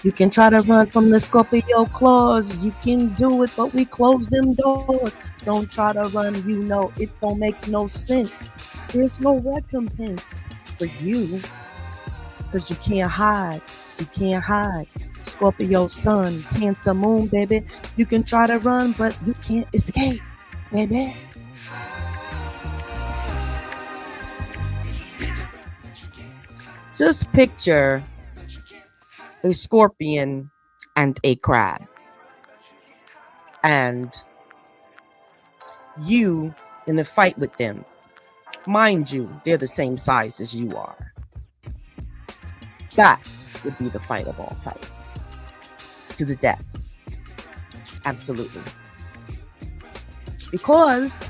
You can try to run from the Scorpio claws. You can do it, but we close them doors. Don't try to run, you know it don't make no sense. There's no recompense for you because you can't hide. You can't hide. Scorpio sun, Cancer moon, baby. You can try to run, but you can't escape, baby. Just picture a scorpion and a crab. And you in a fight with them. Mind you, they're the same size as you are. That would be the fight of all fights. To the death. Absolutely. Because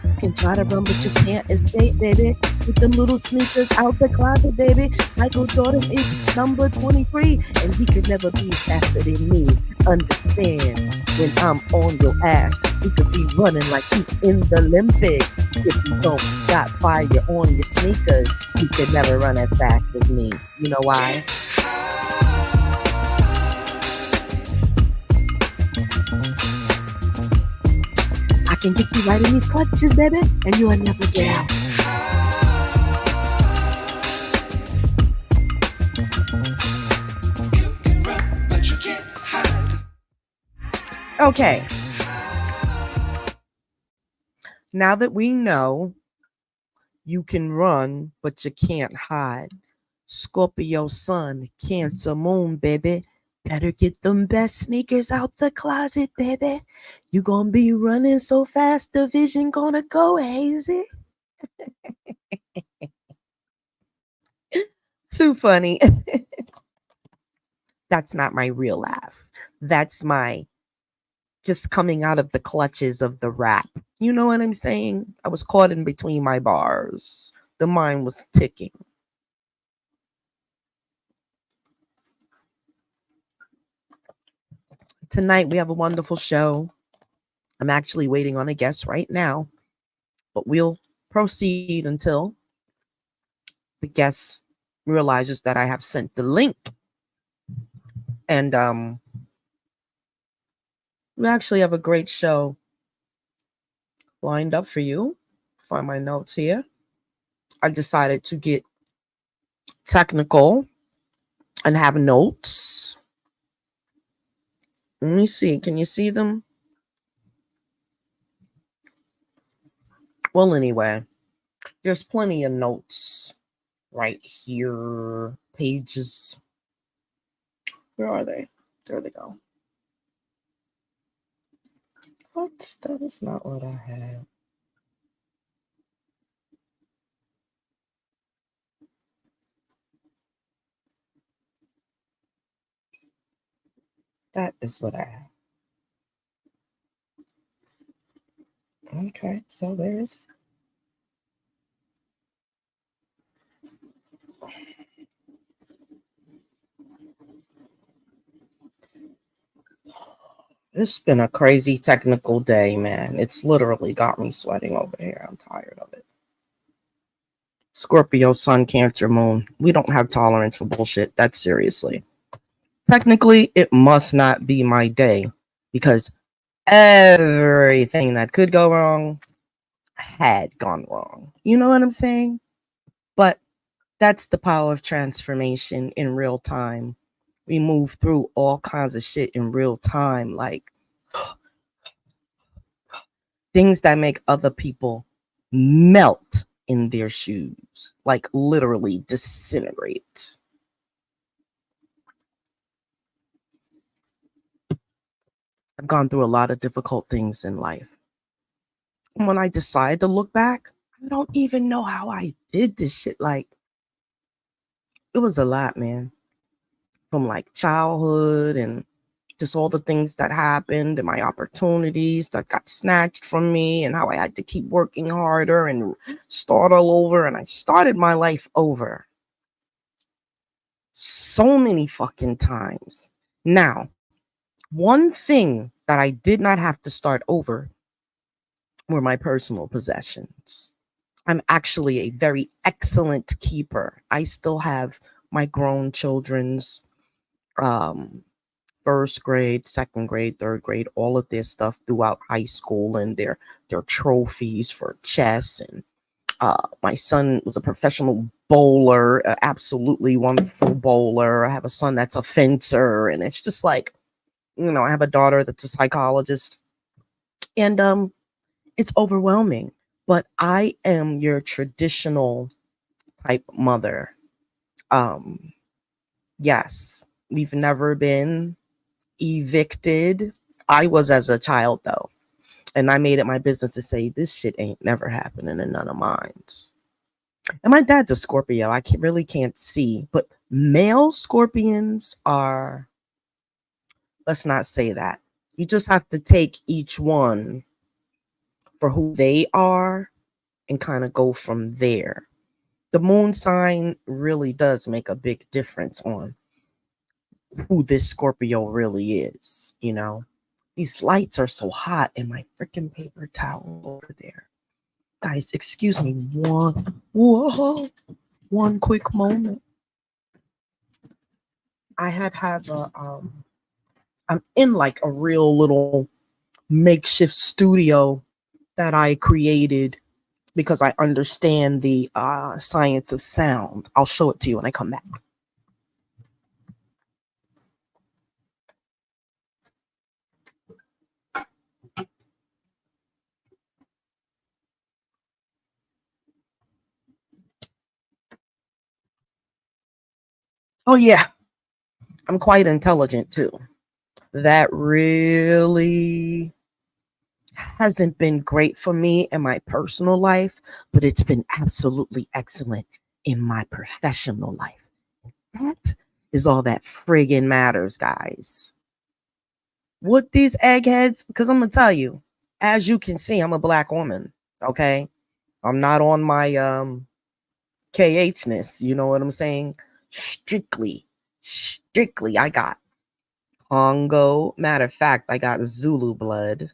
you can try to run, but you can't escape, baby. With them little sneakers out the closet, baby. Michael Jordan is number 23, and he could never be faster than me. Understand, when I'm on your ass, you could be running like you in the Olympics. If you don't got fire on your sneakers, you could never run as fast as me. You know why? I can get you right in these clutches, baby, and you'll never get out. Okay. Now that we know you can run, but you can't hide. Scorpio sun, Cancer moon, baby. Better get them best sneakers out the closet, baby. You gonna be running so fast, the vision gonna go hazy. Too funny. That's not my real laugh. That's my just coming out of the clutches of the rap. You know what I'm saying? I was caught in between my bars. The mind was ticking. Tonight we have a wonderful show. I'm actually waiting on a guest right now, but we'll proceed until the guest realizes that I have sent the link. And we actually have a great show lined up for you. Find my notes here. I decided to get technical and have notes. Let me see. Can you see them? Well, anyway, there's plenty of notes right here. Pages. Where are they? There they go. What? That is not what I had. That is what I have. Okay, so there is it. It's been a crazy technical day, man. It's literally got me sweating over here. I'm tired of it. Scorpio, sun, Cancer, moon. We don't have tolerance for bullshit. That's seriously. Technically, it must not be my day because everything that could go wrong had gone wrong. You know what I'm saying? But that's the power of transformation in real time. We move through all kinds of shit in real time, like things that make other people melt in their shoes, like literally disintegrate. I've gone through a lot of difficult things in life. And when I decide to look back, I don't even know how I did this shit. Like, it was a lot, man. From like childhood and just all the things that happened and my opportunities that got snatched from me and how I had to keep working harder and start all over. And I started my life over so many fucking times. Now, one thing that I did not have to start over were my personal possessions. I'm actually a very excellent keeper. I still have my grown children's um, first grade, second grade, third grade, all of their stuff throughout high school and their trophies for chess. And my son was a professional bowler, a absolutely wonderful bowler. I have a son that's a fencer, and it's just like, I have a daughter that's a psychologist, and it's overwhelming. But I am your traditional type mother. Um, yes, we've never been evicted. I was as a child though, and I made it my business to say this shit ain't never happening in none of mines. And my dad's a Scorpio. Really can't see, but male Scorpions are. Let's not say that. You just have to take each one for who they are and kind of go from there. The moon sign really does make a big difference on who this Scorpio really is, you know? These lights are so hot and my freaking paper towel over there. Guys, excuse me one quick moment. I have a I'm in like a real little makeshift studio that I created because I understand the science of sound. I'll show it to you when I come back. Oh yeah, I'm quite intelligent too. That really hasn't been great for me in my personal life, but it's been absolutely excellent in my professional life. That is all that friggin' matters, guys. What these eggheads, because I'm gonna tell you, as you can see, I'm a black woman. Okay. I'm not on my KHness, you know what I'm saying? Strictly, I got Congo. Matter of fact, I got Zulu blood.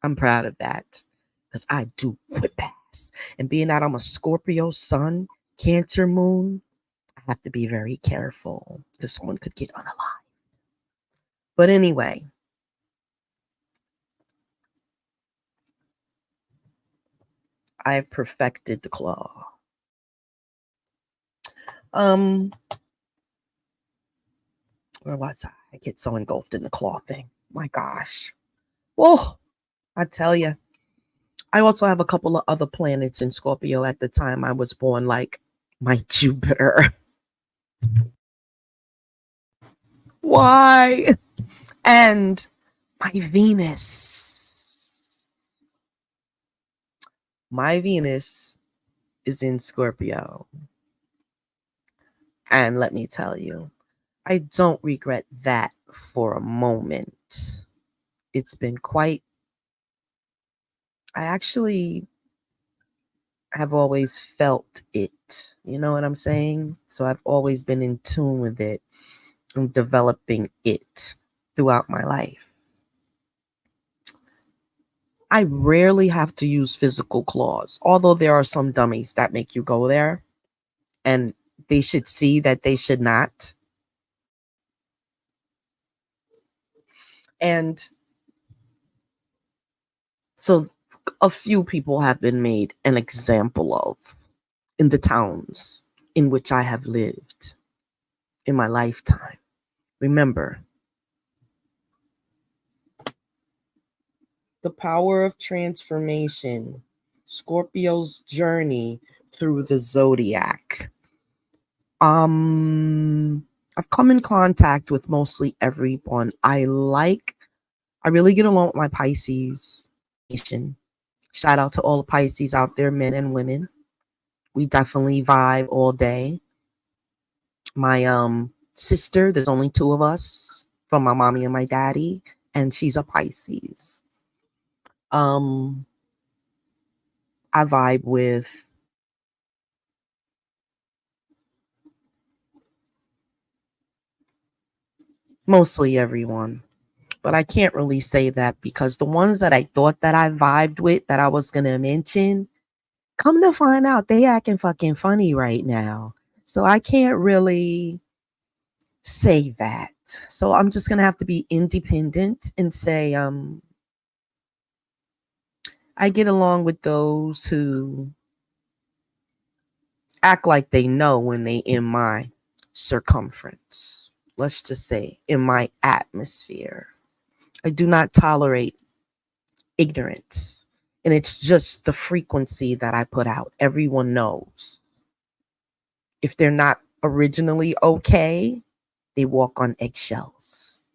I'm proud of that because I do whip ass. And being that I'm a Scorpio sun, Cancer moon, I have to be very careful because someone could get unalive. But anyway, I've perfected the claw. Um, where was I? I get so engulfed in the claw thing. My gosh. Whoa, I tell you. I also have a couple of other planets in Scorpio at the time I was born, like my Jupiter. Why? And my Venus. My Venus is in Scorpio. And let me tell you, I don't regret that for a moment. It's been quite, I actually have always felt it. You know what I'm saying? So I've always been in tune with it and developing it throughout my life. I rarely have to use physical claws, although there are some dummies that make you go there and they should see that they should not. And so a few people have been made an example of in the towns in which I have lived in my lifetime. Remember, the power of transformation, Scorpio's journey through the zodiac. I've come in contact with mostly everyone. I really get along with my Pisces nation. Shout out to all the Pisces out there, men and women. We definitely vibe all day. My sister, there's only two of us from my mommy and my daddy, and she's a Pisces. Um, I vibe with mostly everyone. But I can't really say that because the ones that I thought that I vibed with that I was gonna mention, come to find out they acting fucking funny right now. So I can't really say that. So I'm just gonna have to be independent and say, I get along with those who act like they know when they in my circumference. Let's just say in my atmosphere. I do not tolerate ignorance. And it's just the frequency that I put out. Everyone knows. If they're not originally okay, they walk on eggshells.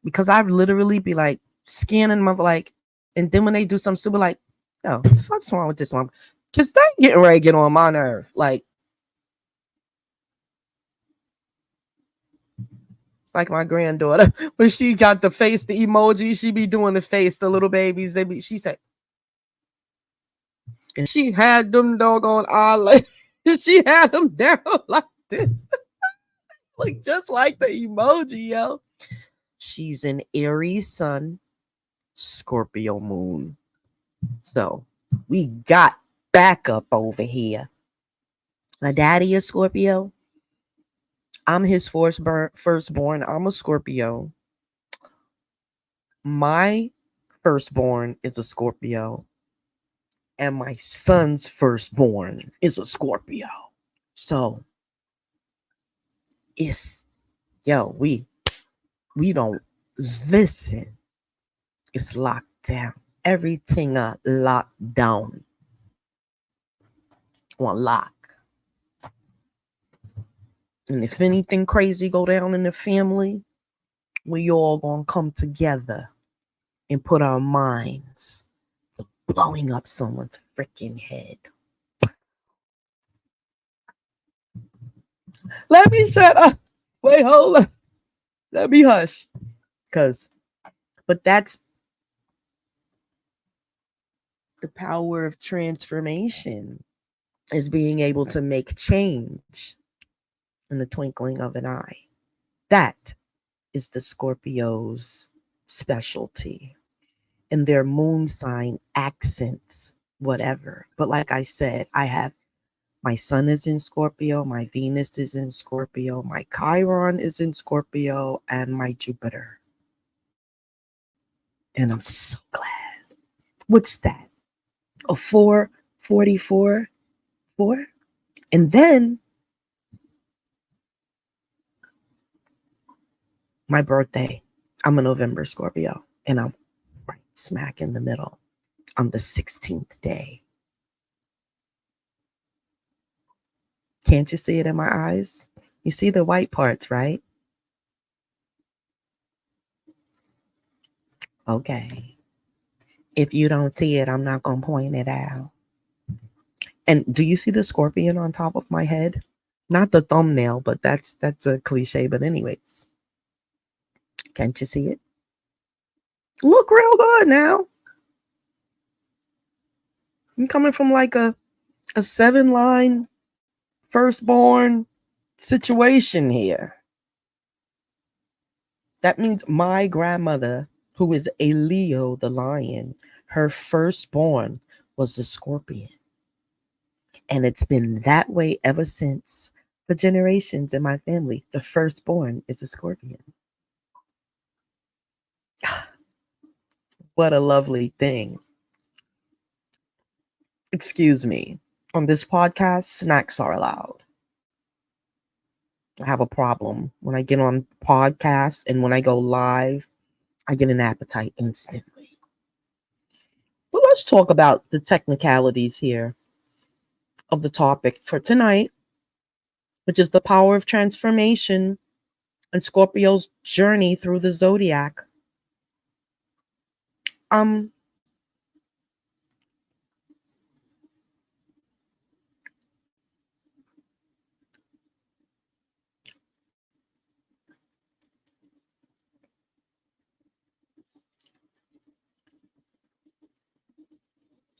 Because I've literally be like scanning them like, and then when they do something stupid, like, yo, what the fuck's wrong with this one? Because they getting ready to get on my nerve. Like my granddaughter, when she got the face, the emoji, she be doing the face, the little babies, she said, and she had them doggone eyelids. She had them down like this, like just like the emoji, yo. She's an Aries sun, Scorpio moon. So we got backup over here. My daddy is Scorpio. I'm his firstborn. I'm a Scorpio. My firstborn is a Scorpio. And my son's firstborn is a Scorpio. So it's, yo, we don't listen. It's locked down. Everything locked down on lock. And if anything crazy go down in the family, we all gonna come together and put our minds to blowing up someone's freaking head. Let me shut up. Wait, hold up. Let me hush. But that's the power of transformation, is being able to make change in the twinkling of an eye. That is the Scorpio's specialty. And their moon sign accents whatever. But like I said, my sun is in Scorpio, my Venus is in Scorpio, my Chiron is in Scorpio, and my Jupiter. And I'm so glad. What's that? A 444 4? And then my birthday, I'm a November Scorpio, and I'm right smack in the middle on the 16th day. Can't you see it in my eyes? You see the white parts, right? Okay. If you don't see it, I'm not going to point it out. And do you see the scorpion on top of my head? Not the thumbnail, but that's a cliche. But anyways, can't you see it? Look real good now. I'm coming from like a 7-line firstborn situation here. That means my grandmother, who is a Leo, the lion, her firstborn was a scorpion. And it's been that way ever since. For generations in my family, the firstborn is a scorpion. What a lovely thing. Excuse me. On this podcast, snacks are allowed. I have a problem. When I get on podcasts and when I go live, I get an appetite instantly. But let's talk about the technicalities here of the topic for tonight, which is the power of transformation and Scorpio's journey through the zodiac.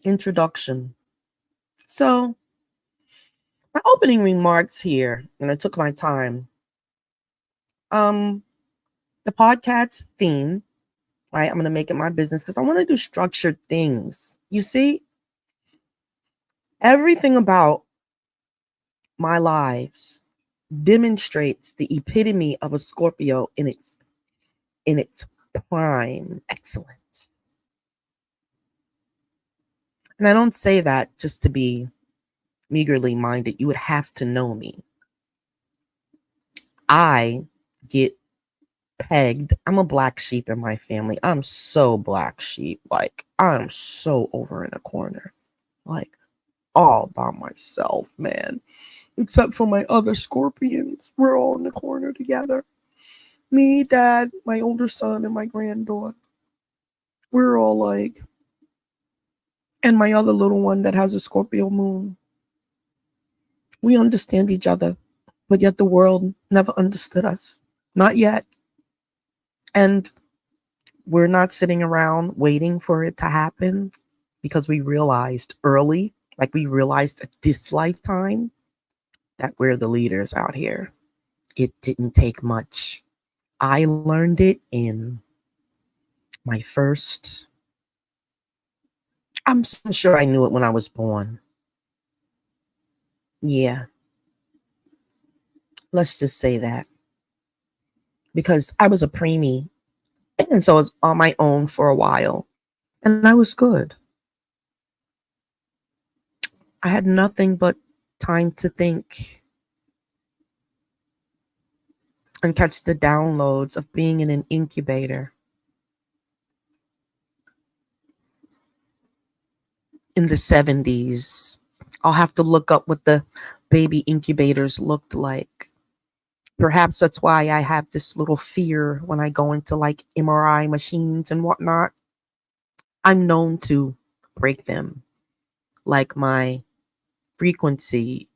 Introduction. So, my opening remarks here, and I took my time. The podcast theme, right? I'm going to make it my business because I want to do structured things. You see, everything about my lives demonstrates the epitome of a Scorpio in its prime excellence. And I don't say that just to be meagerly minded. You would have to know me. I get pegged. I'm a black sheep in my family. I'm so black sheep. Like, I'm so over in a corner. Like, all by myself, man. Except for my other scorpions. We're all in the corner together. Me, dad, my older son, and my granddaughter. We're all like, and my other little one that has a Scorpio moon. We understand each other, but yet the world never understood us. Not yet. And we're not sitting around waiting for it to happen because we realized early, like we realized at this lifetime, that we're the leaders out here. It didn't take much. I learned it in my first, I'm so sure I knew it when I was born. Yeah, let's just say that. Because I was a preemie, and so I was on my own for a while, and I was good. I had nothing but time to think and catch the downloads of being in an incubator in the 70s. I'll have to look up what the baby incubators looked like. Perhaps that's why I have this little fear when I go into like MRI machines and whatnot. I'm known to break them. Like my frequency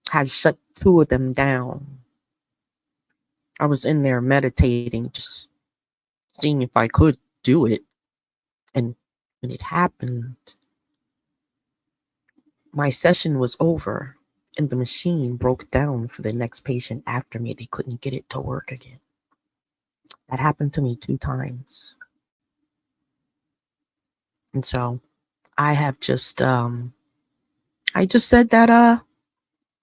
has shut two of them down. I was in there meditating, just seeing if I could do it. And when it happened, my session was over and the machine broke down for the next patient after me. They couldn't get it to work again. That happened to me 2 times. And so I have just I just said that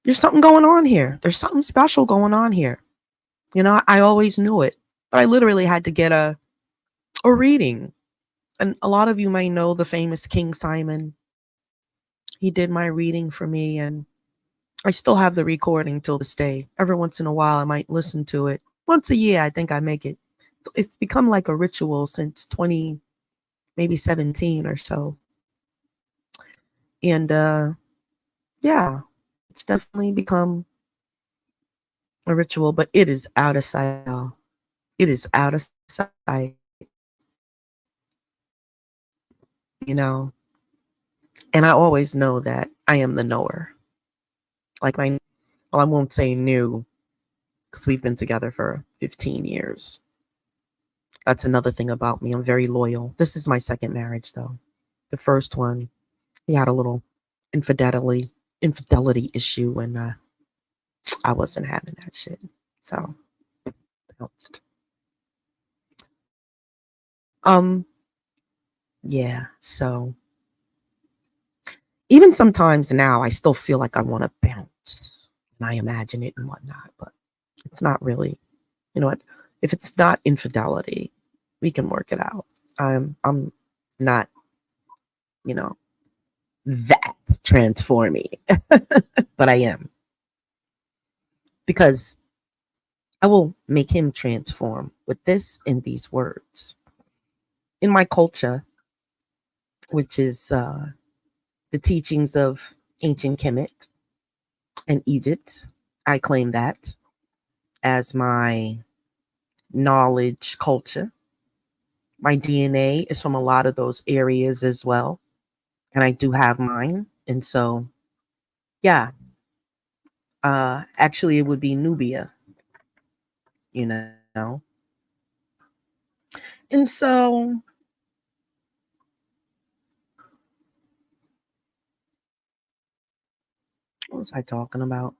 there's something going on here. There's something special going on here. You know, I always knew it. But I literally had to get a reading. And a lot of you may know the famous King Simon. He did my reading for me, and I still have the recording till this day. Every once in a while I might listen to it. Once a year I think I make it. It's become like a ritual since 20, maybe 17 or so. And yeah, it's definitely become a ritual, but it is out of sight, y'all. It is out of sight, you know. And I always know that I am the knower. Like well, I won't say new because we've been together for 15 years. That's another thing about me. I'm very loyal. This is my second marriage, though. The first one, he had a little infidelity issue, and I wasn't having that shit. So bounced. Um, yeah. So even sometimes now, I still feel like I want to bounce, and I imagine it and whatnot, but it's not really. You know what? If it's not infidelity, we can work it out. I'm not, you know, that transforming, but I am, because I will make him transform with this and these words. In my culture, which is the teachings of ancient Kemet and Egypt, I claim that as my knowledge culture. My DNA is from a lot of those areas as well. And I do have mine. And so, yeah, actually, it would be Nubia, you know. And so, what was I talking about?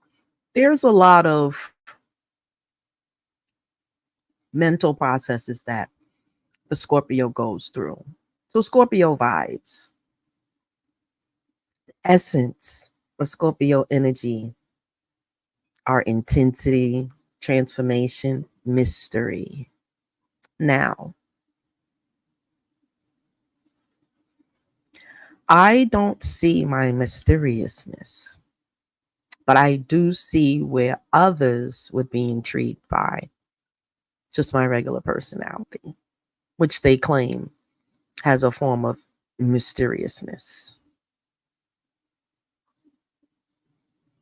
There's a lot of mental processes that the Scorpio goes through. So, Scorpio vibes, essence of Scorpio energy are intensity, transformation, mystery. Now, I don't see my mysteriousness, but I do see where others would be intrigued by just my regular personality, which they claim has a form of mysteriousness.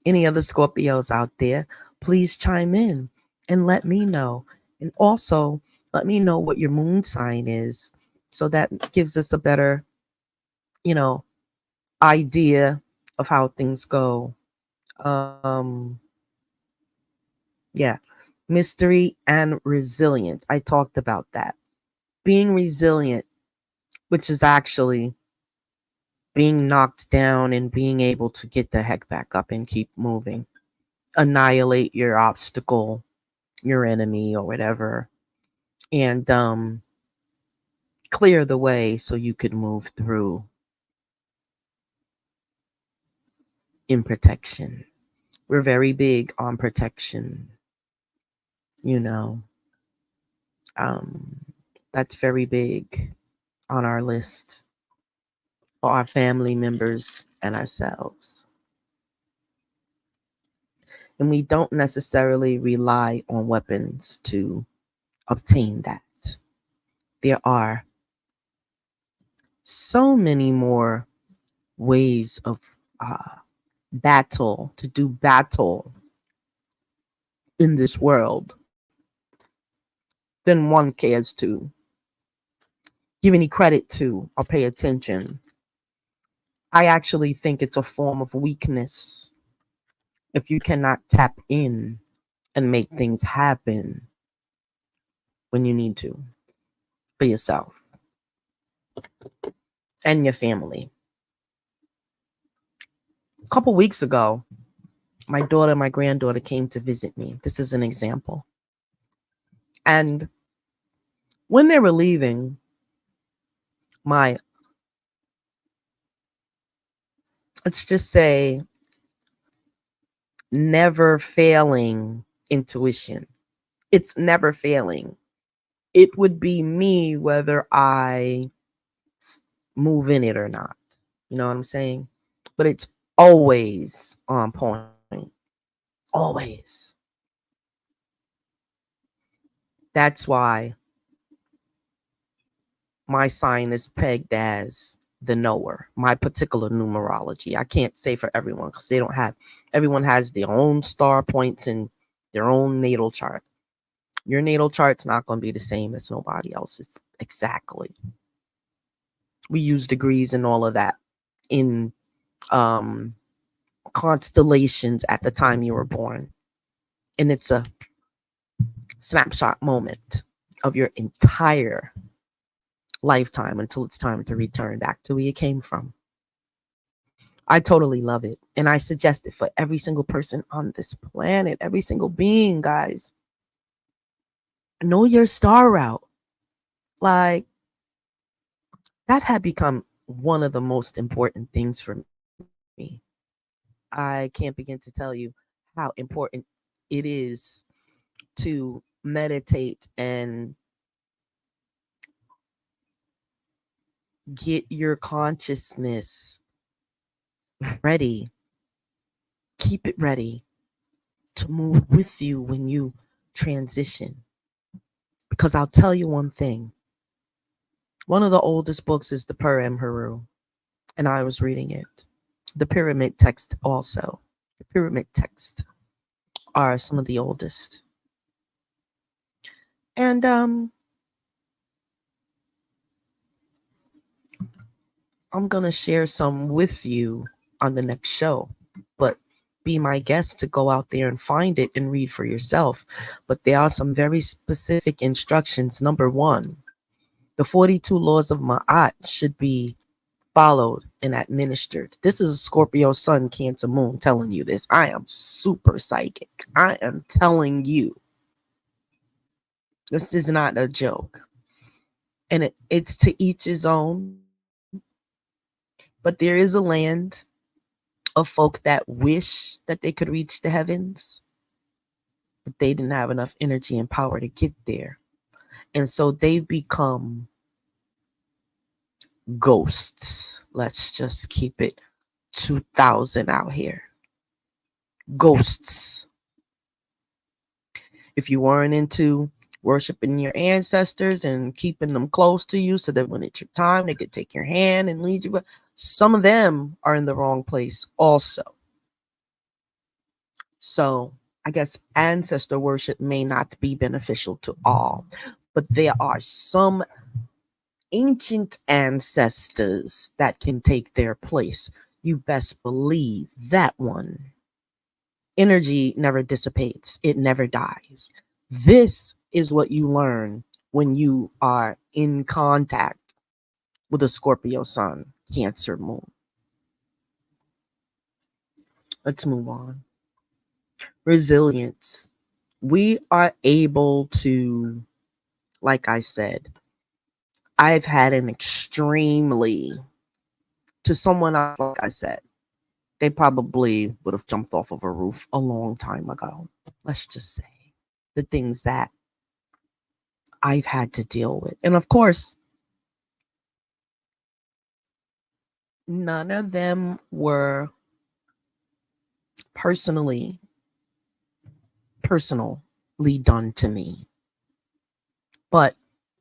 Any other Scorpios out there, please chime in and let me know. And also, let me know what your moon sign is so that gives us a better, you know, idea of how things go. Um, yeah, mystery and resilience. I talked about that. Being resilient, which is actually being knocked down and being able to get the heck back up and keep moving, annihilate your obstacle, your enemy, or whatever, and clear the way so you could move through in protection. We're very big on protection, you know. Um, that's very big on our list for our family members and ourselves. And we don't necessarily rely on weapons to obtain that. There are so many more ways of uh, battle to do battle in this world than one cares to give any credit to or pay attention. I actually think it's a form of weakness if you cannot tap in and make things happen when you need to for yourself and your family. A couple weeks ago, my granddaughter came to visit me. This is an example. And when they were leaving, my, let's just say, never failing intuition, it's never failing. It would be me whether I move in it or not. You know what I'm saying? But it's always on point. Always. That's why my sign is pegged as the knower, my particular numerology. I can't say for everyone because they don't have, everyone has their own star points and their own natal chart. Your natal chart's not going to be the same as nobody else's. Exactly. We use degrees and all of that in um, constellations at the time you were born. And it's a snapshot moment of your entire lifetime until it's time to return back to where you came from. I totally love it. And I suggest it for every single person on this planet, every single being, guys. Know your star route. Like, that had become one of the most important things for me. I can't begin to tell you how important it is to meditate and get your consciousness ready. Keep it ready to move with you when you transition. Because I'll tell you one thing. One of the oldest books is the Purim Haru, and I was reading it. The pyramid text also. The pyramid text are some of the oldest. And I'm going to share some with you on the next show. But be my guest to go out there and find it and read for yourself. But there are some very specific instructions. Number one, the 42 laws of Ma'at should be followed and administered. This is a Scorpio Sun, Cancer Moon telling you this. I am super psychic. I am telling you. This is not a joke. And it's to each his own. But there is a land of folk that wish that they could reach the heavens, but they didn't have enough energy and power to get there. And so they've become ghosts. Let's just keep it 2000 out here. Ghosts. If you weren't into worshiping your ancestors and keeping them close to you so that when it's your time, they could take your hand and lead you. But some of them are in the wrong place also. So I guess ancestor worship may not be beneficial to all, but there are some ancient ancestors that can take their place. You best believe that one. Energy never dissipates, it never dies. This is what you learn when you are in contact with a Scorpio sun, Cancer moon. Let's move on. Resilience. We are able to, like I said, I've had an extremely, to someone else, like I said, they probably would have jumped off of a roof a long time ago. Let's just say the things that I've had to deal with. And of course, none of them were personally personally done to me. But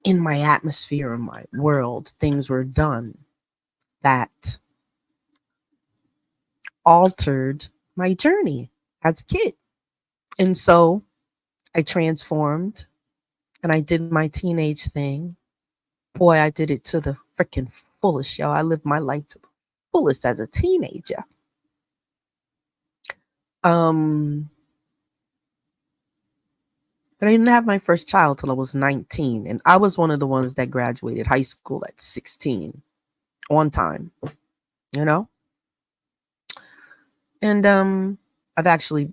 in my atmosphere, in my world, things were done that altered my journey as a kid. And so I transformed and I did my teenage thing. Boy, I did it to the freaking fullest, yo. I lived my life to the fullest as a teenager. Um, but I didn't have my first child till I was 19. And I was one of the ones that graduated high school at 16 on time, you know? And I've actually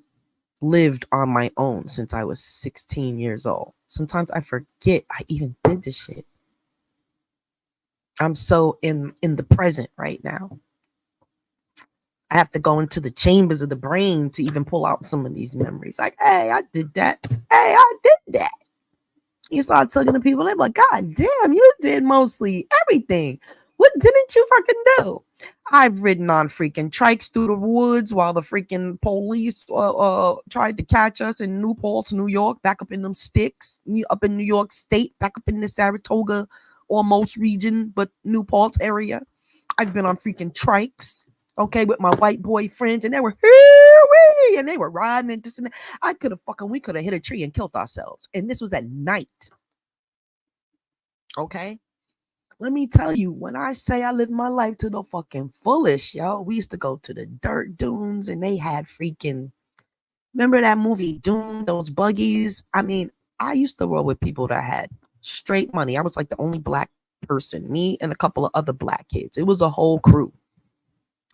lived on my own since I was 16 years old. Sometimes I forget I even did this shit. I'm so in the present right now. I have to go into the chambers of the brain to even pull out some of these memories. Like, hey, I did that. Hey, I did that. You start talking to people, they're like, God damn, you did mostly everything. What didn't you fucking do? I've ridden on freaking trikes through the woods while the freaking police tried to catch us in Newport, New York, back up in them sticks, up in New York State, back up in the Saratoga almost region, but Newport area. I've been on freaking trikes, okay, with my white boyfriends, and they were here, and they were riding and this and that. We could have hit a tree and killed ourselves. And this was at night. Okay. Let me tell you, when I say I lived my life to the fucking fullest, yo, we used to go to the dirt dunes and they had freaking, remember that movie Dune, those buggies? I mean, I used to roll with people that had straight money. I was like the only black person, me and a couple of other black kids. It was a whole crew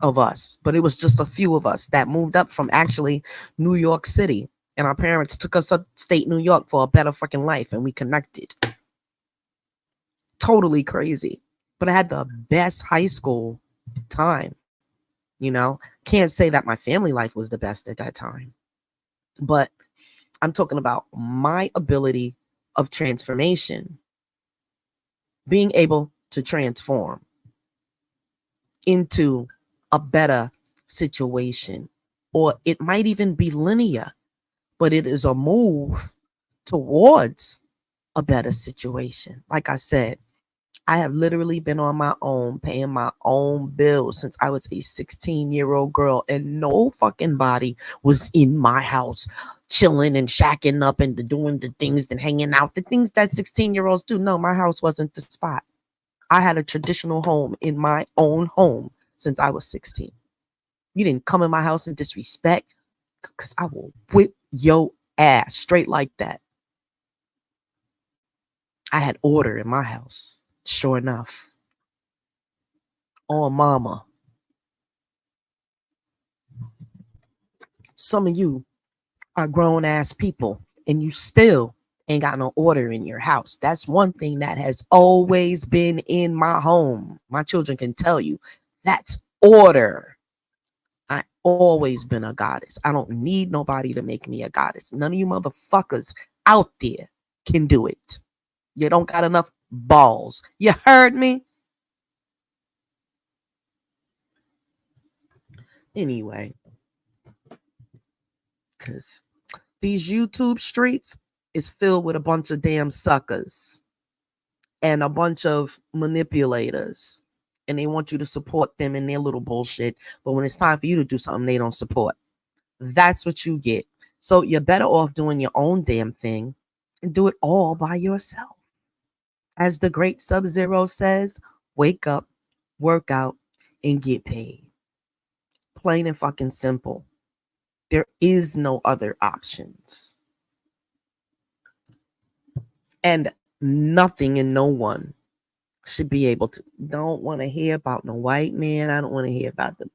of us, but it was just a few of us that moved up from actually New York City. And our parents took us upstate New York for a better fucking life and we connected. Totally crazy. But I had the best high school time, you know. Can't say that my family life was the best at that time. But I'm talking about my ability of transformation, being able to transform into a better situation. Or it might even be linear, but it is a move towards a better situation. Like I said, I have literally been on my own, paying my own bills since I was a 16-year-old girl, and no fucking body was in my house chilling and shacking up and doing the things and hanging out, the things that 16-year-olds do. No, my house wasn't the spot. I had a traditional home in my own home since I was 16. You didn't come in my house and disrespect, because I will whip your ass straight like that. I had order in my house, sure enough. Oh, mama. Some of you are grown ass people and you still Ain't got no order in your house. That's one thing that has always been in my home. My children can tell you that's order. I always been a goddess. I don't need nobody to make me a goddess. None of you motherfuckers out there can do it. You don't got enough balls. You heard me? Anyway, because these YouTube streets is filled with a bunch of damn suckers and a bunch of manipulators. And they want you to support them in their little bullshit. But when it's time for you to do something, they don't support. That's what you get. So you're better off doing your own damn thing and do it all by yourself. As the great Sub Zero says, wake up, work out, and get paid. Plain and fucking simple. There is no other options. And nothing and no one should be able to. Don't want to hear about no white man. I don't want to hear about them.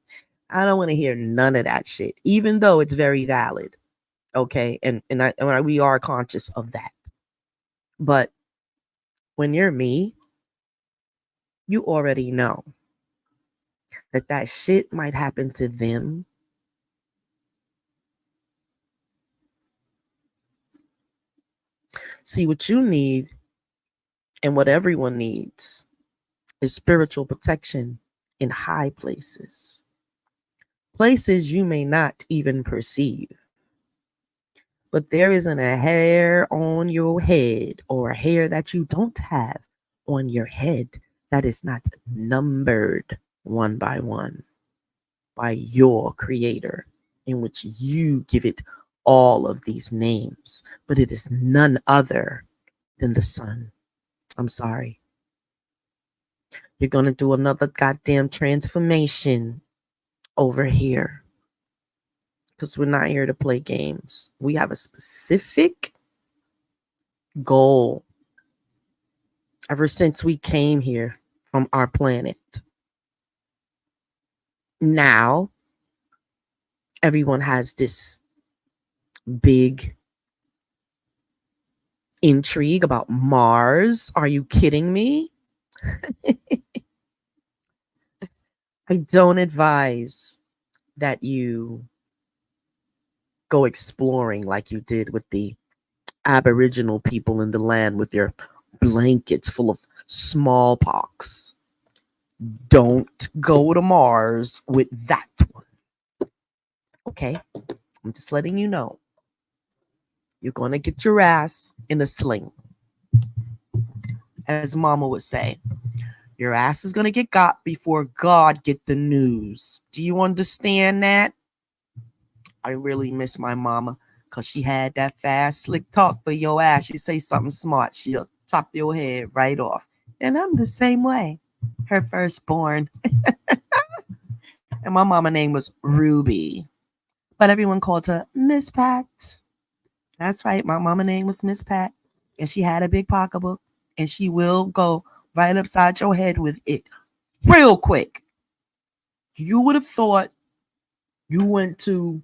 I don't want to hear none of that shit, even though it's very valid. Okay. And we are conscious of that. But when you're me, you already know that shit might happen to them. See, what you need and what everyone needs is spiritual protection in high places, places you may not even perceive. But there isn't a hair on your head or a hair that you don't have on your head that is not numbered one by one by your creator, in which you give it all of these names. But it is none other than the sun. I'm sorry. You're going to do another goddamn transformation over here. Because we're not here to play games. We have a specific goal ever since we came here from our planet. Now, everyone has this big intrigue about Mars. Are you kidding me? I don't advise that you go exploring like you did with the Aboriginal people in the land with their blankets full of smallpox. Don't go to Mars with that one. Okay? I'm just letting you know. You're going to get your ass in a sling. As Mama would say, your ass is going to get got before God get the news. Do you understand that? I really miss my mama because she had that fast, slick talk for your ass. You say something smart, she'll chop your head right off. And I'm the same way. Her firstborn. And my mama name was Ruby. But everyone called her Miss Pat. That's right. My mama name was Miss Pat. And she had a big pocketbook. And she will go right upside your head with it real quick. You would have thought you went to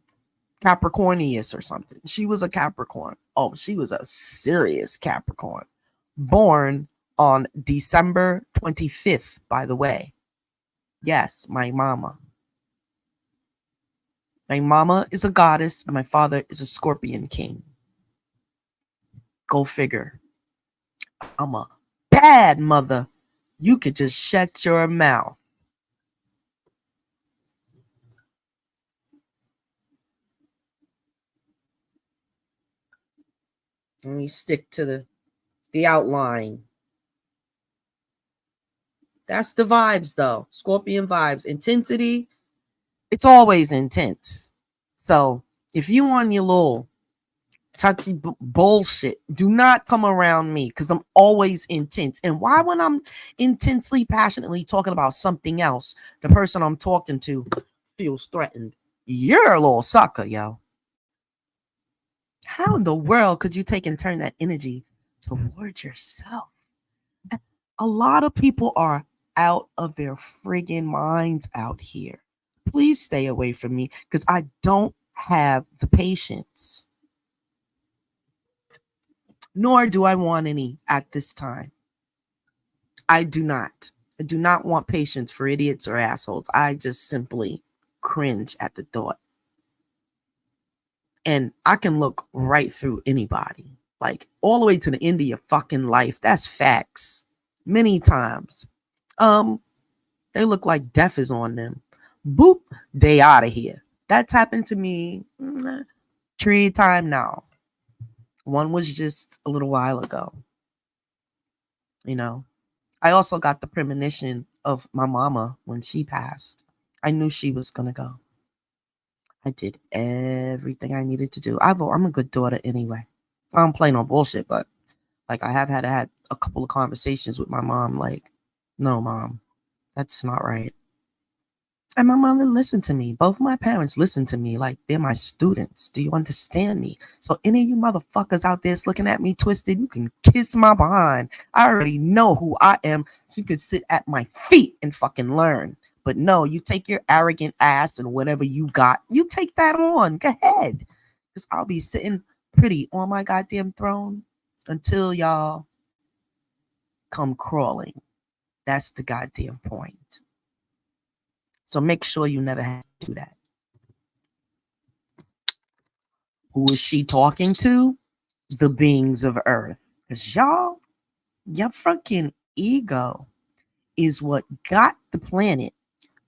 Capricornius or something. She was a Capricorn. Oh, she was a serious Capricorn. Born on December 25th, by the way. Yes, my mama. My mama is a goddess and my father is a Scorpion king. Go figure. I'm a bad mother. You could just shut your mouth. Let me stick to the outline. That's the vibes, though. Scorpion vibes. Intensity, it's always intense. So if you on your little touchy bullshit, do not come around me because I'm always intense. And why, when I'm intensely, passionately talking about something else, the person I'm talking to feels threatened? You're a little sucker, yo. How in the world could you take and turn that energy towards yourself? A lot of people are out of their friggin' minds out here. Please stay away from me because I don't have the patience. nor do I want any at this time. I do not. I do not want patience for idiots or assholes. I just simply cringe at the thought. And I can look right through anybody, like all the way to the end of your fucking life. That's facts. Many times. They look like death is on them. Boop, they out of here. That's happened to me 3 times now. One was just a little while ago. You know, I also got the premonition of my mama when she passed. I knew she was going to go. I did everything I needed to do. I'm a good daughter anyway. I don't play no bullshit, but like I have had a couple of conversations with my mom. Like, no, mom, that's not right. And my mother listened to me. Both my parents listened to me like they're my students. Do you understand me? So any of you motherfuckers out there looking at me twisted, you can kiss my behind. I already know who I am, so you could sit at my feet and fucking learn. But no, you take your arrogant ass and whatever you got, you take that on. Go ahead. Because I'll be sitting pretty on my goddamn throne until y'all come crawling. That's the goddamn point. So make sure you never have to do that. Who is she talking to? The beings of Earth. Because y'all, your fucking ego is what got the planet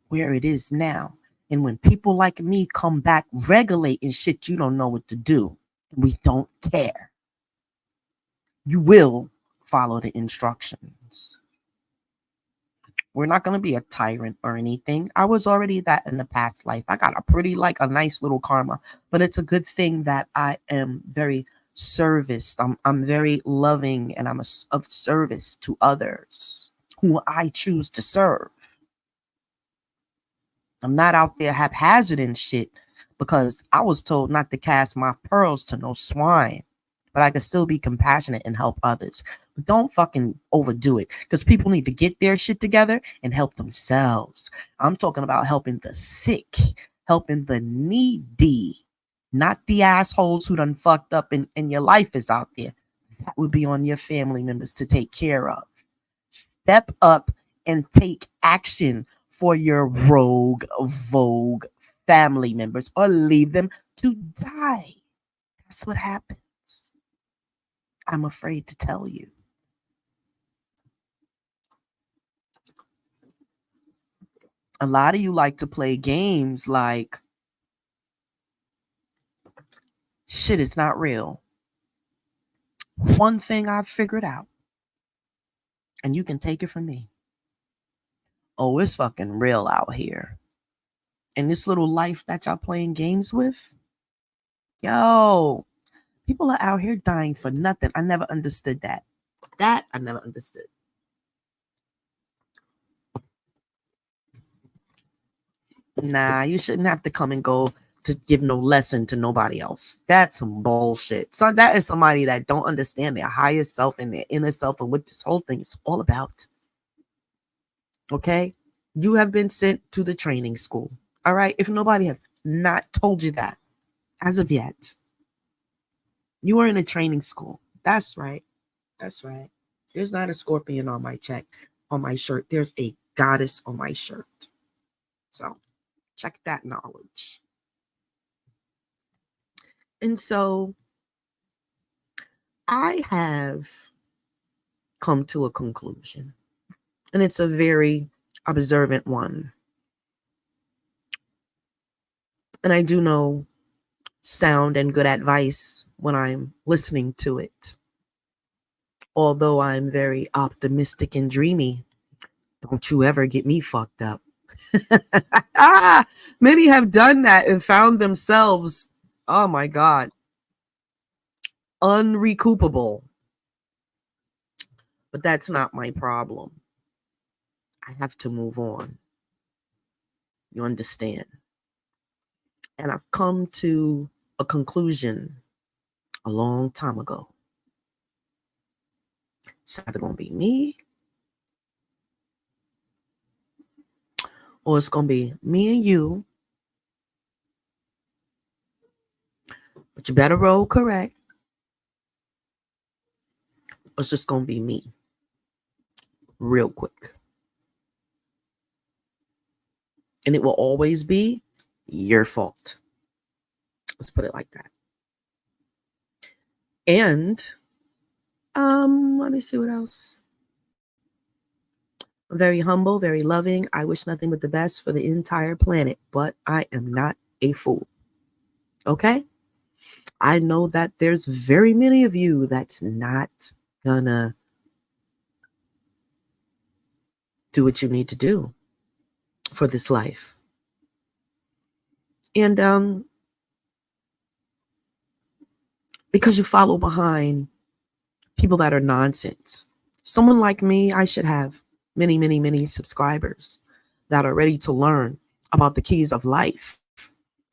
where it is now. And when people like me come back regulating shit, you don't know what to do. We don't care. You will follow the instructions. We're not going to be a tyrant or anything. I was already that in the past life. I got a nice little karma, but it's a good thing that I am very serviced. I'm very loving, and I'm of service to others who I choose to serve. I'm not out there haphazarding shit because I was told not to cast my pearls to no swine, but I can still be compassionate and help others. But don't fucking overdo it, because people need to get their shit together and help themselves. I'm talking about helping the sick, helping the needy, not the assholes who done fucked up and your life is out there. That would be on your family members to take care of. Step up and take action for your vogue family members, or leave them to die. That's what happens. I'm afraid to tell you. A lot of you like to play games like shit is not real. One thing I've figured out, and you can take it from me. Oh, it's fucking real out here. And this little life that y'all playing games with, yo, people are out here dying for nothing. I never understood that. That I never understood. Nah, you shouldn't have to come and go to give no lesson to nobody else. That's some bullshit. So that is somebody that don't understand their higher self and their inner self and what this whole thing is all about. Okay? You have been sent to the training school. All right? If nobody has not told you that as of yet, you are in a training school. That's right. That's right. There's not a scorpion on my shirt. There's a goddess on my shirt. So check that knowledge. And so I have come to a conclusion, and it's a very observant one. And I do know sound and good advice when I'm listening to it. Although I'm very optimistic and dreamy, don't you ever get me fucked up. Many have done that and found themselves, oh my God, unrecoupable. But that's not my problem. I have to move on. You understand? And I've come to a conclusion a long time ago. It's either going to be me, or it's going to be me and you. But you better roll correct. It's just going to be me real quick. And it will always be your fault. Let's put it like that. And let me see what else. I'm very humble, very loving. I wish nothing but the best for the entire planet, but I am not a fool. Okay? I know that there's very many of you that's not gonna do what you need to do for this life. And because you follow behind people that are nonsense. Someone like me, I should have many, many, many subscribers that are ready to learn about the keys of life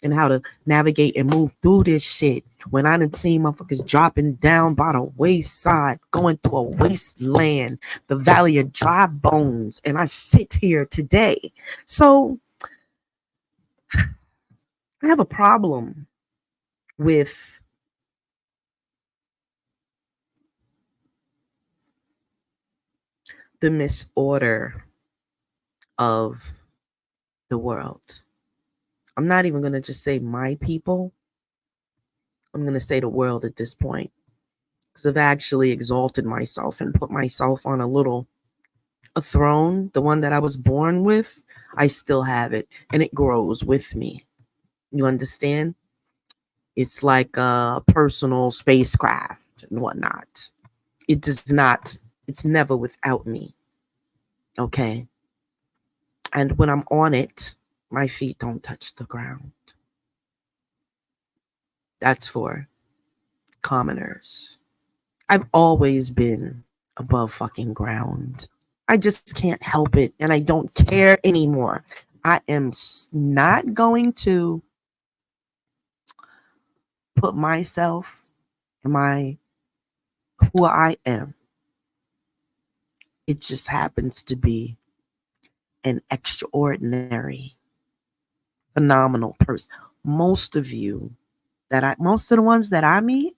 and how to navigate and move through this shit. When I done seen motherfuckers dropping down by the wayside, going through a wasteland, the valley of dry bones, and I sit here today. So I have a problem with the misorder of the world. I'm not even going to just say my people. I'm going to say the world at this point. Because I've actually exalted myself and put myself on a throne, the one that I was born with. I still have it, and it grows with me. You understand? It's like a personal spacecraft and whatnot. It does not, it's never without me. Okay? And when I'm on it, my feet don't touch the ground. That's for commoners. I've always been above fucking ground. I just can't help it, and I don't care anymore. I am not going to put myself and who I am. It just happens to be an extraordinary, phenomenal person. Most of the ones that I meet,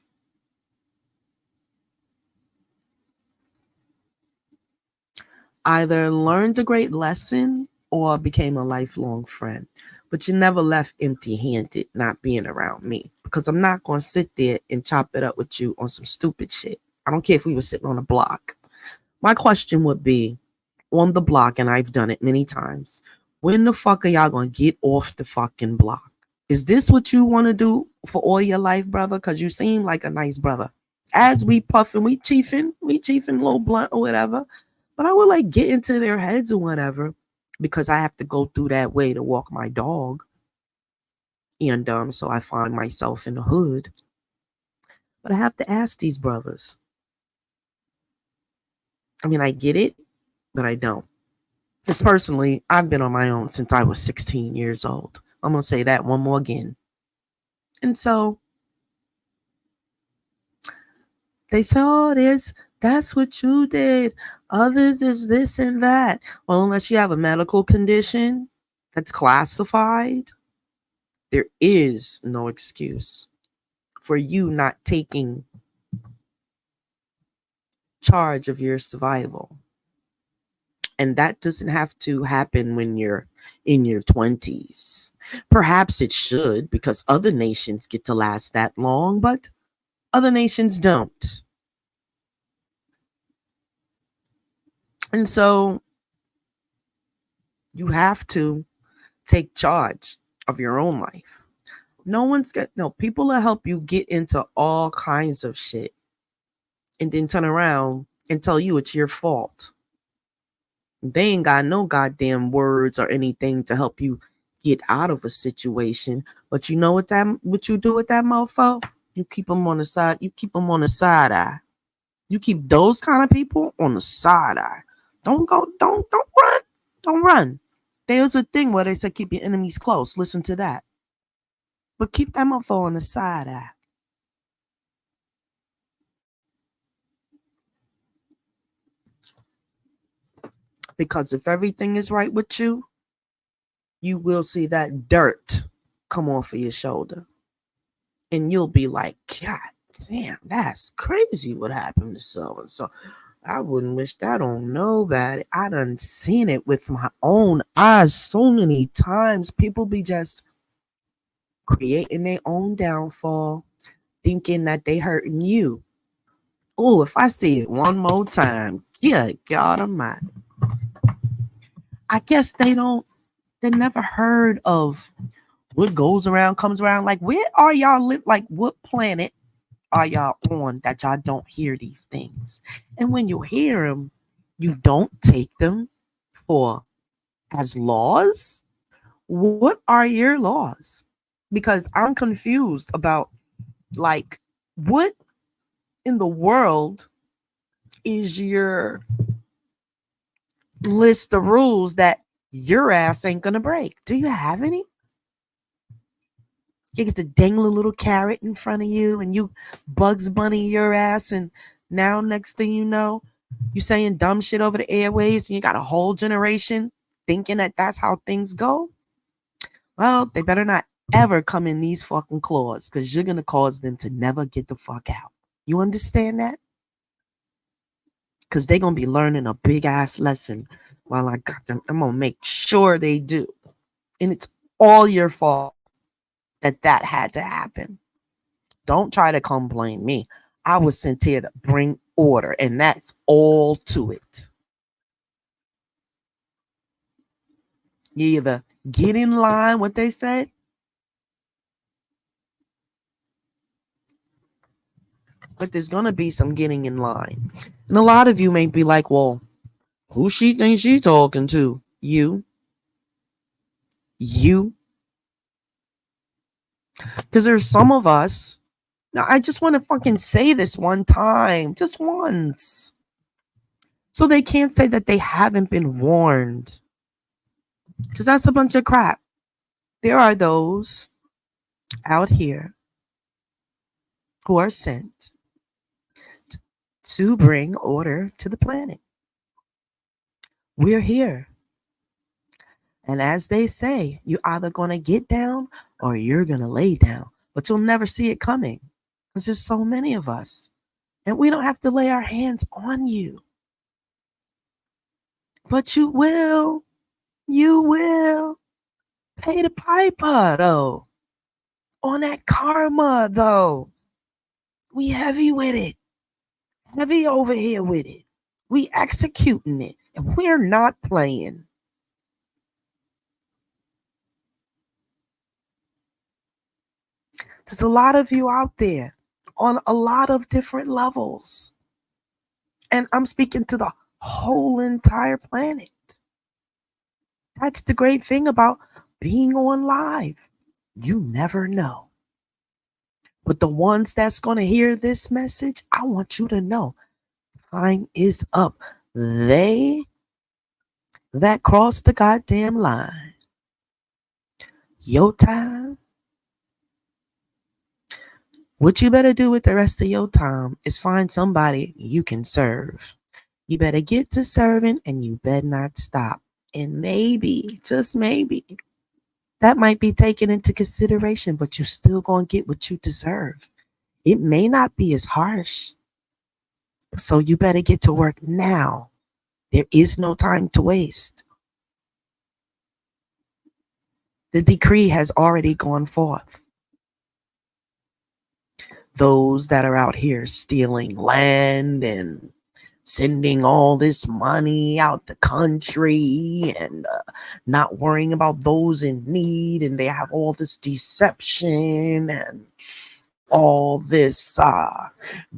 either learned a great lesson or became a lifelong friend. But you never left empty-handed not being around me, because I'm not going to sit there and chop it up with you on some stupid shit. I don't care if we were sitting on a block. My question would be, on the block, and I've done it many times, when the fuck are y'all going to get off the fucking block? Is this what you want to do for all your life, brother? Because you seem like a nice brother. As we puffing, we chiefing a little blunt or whatever. But I would like get into their heads or whatever, because I have to go through that way to walk my dog. And so I find myself in the hood. But I have to ask these brothers. I mean, I get it, but I don't. Because personally, I've been on my own since I was 16 years old. I'm going to say that one more again. And so they say, oh, that's what you did. Others is this and that. Well, unless you have a medical condition that's classified, there is no excuse for you not taking charge of your survival. And that doesn't have to happen when you're in your 20s. Perhaps it should, because other nations get to last that long, but other nations don't. And so you have to take charge of your own life. People will help you get into all kinds of shit and then turn around and tell you it's your fault. They ain't got no goddamn words or anything to help you get out of a situation. But you know what you do with that mofo? You keep them on the side. You keep them on the side eye. You keep those kind of people on the side eye. Don't run. Don't run. There's a thing where they say keep your enemies close. Listen to that. But keep that mofo on the side eye. Because if everything is right with you, you will see that dirt come off of your shoulder. And you'll be like, God damn, that's crazy what happened to so and so. I wouldn't wish that on nobody. I done seen it with my own eyes so many times. People be just creating their own downfall, thinking that they hurting you. Oh, if I see it one more time, yeah, God Almighty. I guess they never heard of what goes around comes around. Like, where are y'all live? Like, what planet are y'all on that y'all don't hear these things? And when you hear them, you don't take them for as laws. What are your laws? Because I'm confused about, like, what in the world is your list of rules that your ass ain't gonna break? Do you have any? You get to dangle a little carrot in front of you and you Bugs Bunny your ass, and now next thing you know, you saying dumb shit over the airways and you got a whole generation thinking that that's how things go. Well, they better not ever come in these fucking claws, because you're gonna cause them to never get the fuck out. You understand that? Because they're gonna be learning a big ass lesson while I got them. I'm gonna make sure they do. And it's all your fault that that had to happen. Don't try to come blame me. I was sent here to bring order, and that's all to it. You either get in line, what they said, but there's gonna be some getting in line. And a lot of you may be like, well, who she thinks she talking to? You. You. Because there's some of us. Now, I just want to fucking say this one time, just once. So they can't say that they haven't been warned. Because that's a bunch of crap. There are those out here who are sent to bring order to the planet. We're here. And as they say, you're either going to get down or you're going to lay down. But you'll never see it coming because there's so many of us. And we don't have to lay our hands on you. But you will. You will. Pay the piper, though. On that karma, though. We heavy with it. Heavy over here with it. We executing it. And we're not playing. There's a lot of you out there on a lot of different levels. And I'm speaking to the whole entire planet. That's the great thing about being on live. You never know. But the ones that's going to hear this message, I want you to know time is up. They that crossed the goddamn line. Your time. What you better do with the rest of your time is find somebody you can serve. You better get to serving and you better not stop. And maybe, just maybe, that might be taken into consideration, but you still gonna get what you deserve. It may not be as harsh. So you better get to work now. There is no time to waste. The decree has already gone forth. Those that are out here stealing land and sending all this money out the country and not worrying about those in need, and they have all this deception and all this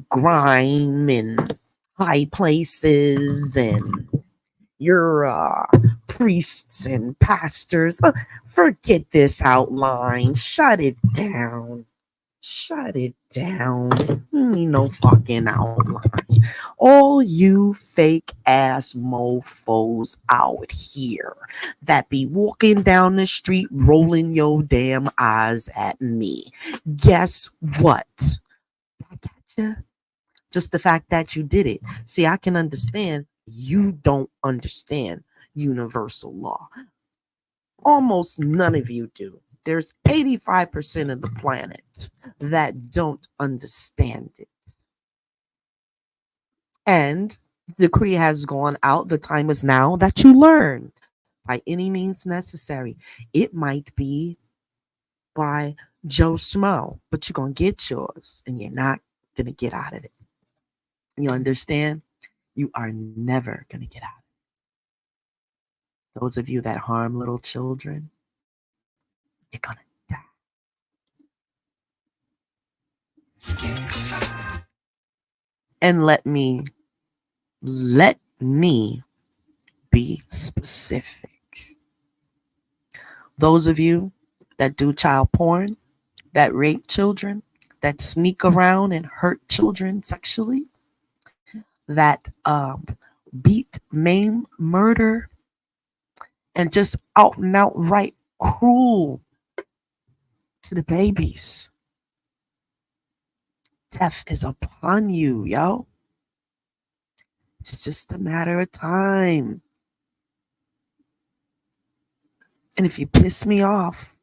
grime in high places, and your priests and pastors. Forget this outline. Shut it down. Shut it down. No fucking outline. All you fake ass mofos out here that be walking down the street rolling your damn eyes at me. Guess what? I got you. Just the fact that you did it. See, I can understand you don't understand universal law. Almost none of you do. There's 85% of the planet that don't understand it. And the decree has gone out. The time is now that you learn by any means necessary. It might be by Joe Schmo, but you're going to get yours and you're not going to get out of it. You understand? You are never going to get out. Those of you that harm little children, you're going to die. And let me be specific. Those of you that do child porn, that rape children, that sneak around and hurt children sexually, that beat, maim, murder, and just out and outright cruel to the babies. Death is upon you, yo. It's just a matter of time. And if you piss me off,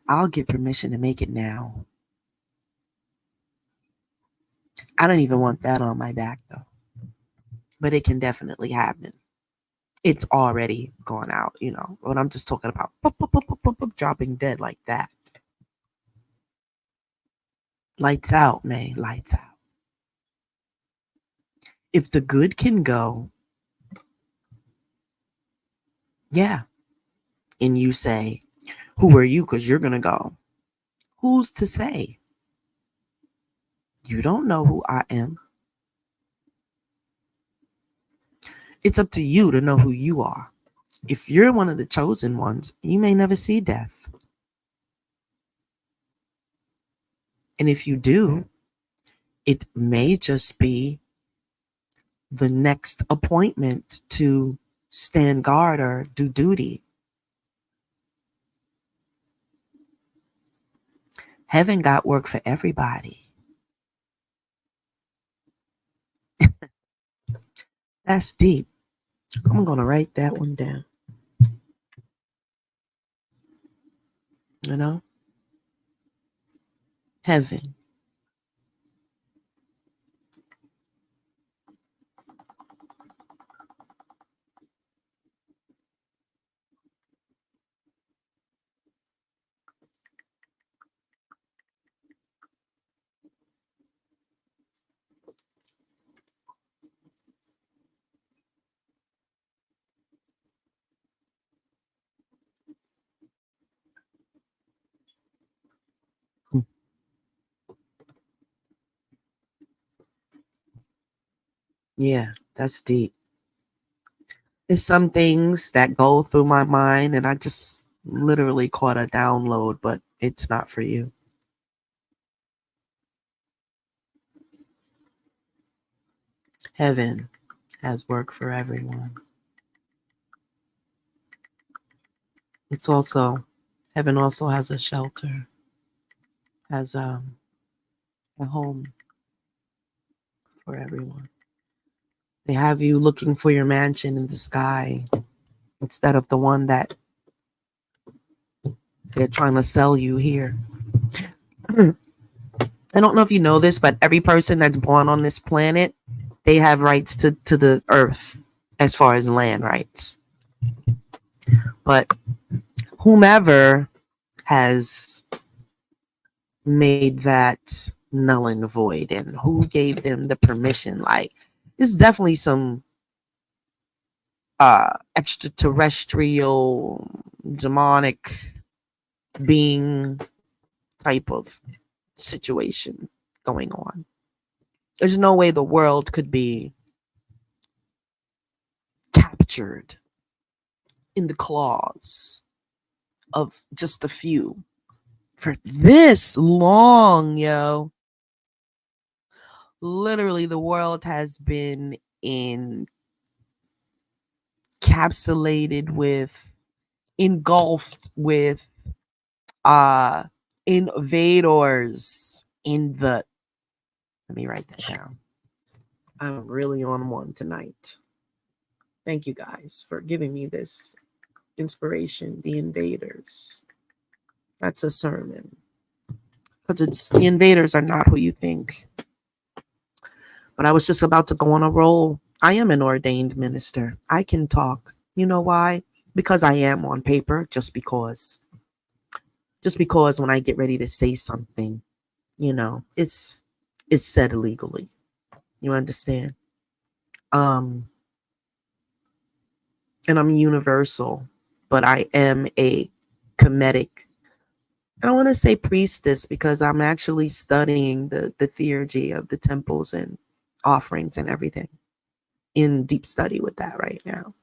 I'll get permission to make it now. I don't even want that on my back, though. But it can definitely happen. It's already gone out, But I'm just talking about dropping dead like that. Lights out, man. Lights out. If the good can go, yeah. And you say, who are you? Because you're going to go. Who's to say? You don't know who I am. It's up to you to know who you are. If you're one of the chosen ones, you may never see death. And if you do, it may just be the next appointment to stand guard or do duty. Heaven got work for everybody. That's deep. I'm going to write that one down. Heaven. Yeah, that's deep. There's some things that go through my mind and I just literally caught a download, but it's not for you. Heaven has work for everyone. Heaven also has a shelter, has a home for everyone. They have you looking for your mansion in the sky instead of the one that they're trying to sell you here. I don't know if you know this, but every person that's born on this planet, they have rights to the earth as far as land rights. But whomever has made that null and void and who gave them the permission, like, it's definitely some extraterrestrial demonic being type of situation going on. There's no way the world could be captured in the claws of just a few for this long, yo. Literally, the world has been engulfed with invaders let me write that down. I'm really on one tonight. Thank you guys for giving me this inspiration. The invaders. That's a sermon. Because it's the invaders are not who you think. But I was just about to go on a roll. I am an ordained minister. I can talk. You know why? Because I am on paper, just because. Just because when I get ready to say something, it's said legally. You understand? Um, and I'm universal, but I am a comedic. I don't want to say priestess because I'm actually studying the theurgy of the temples and offerings and everything in deep study with that right now.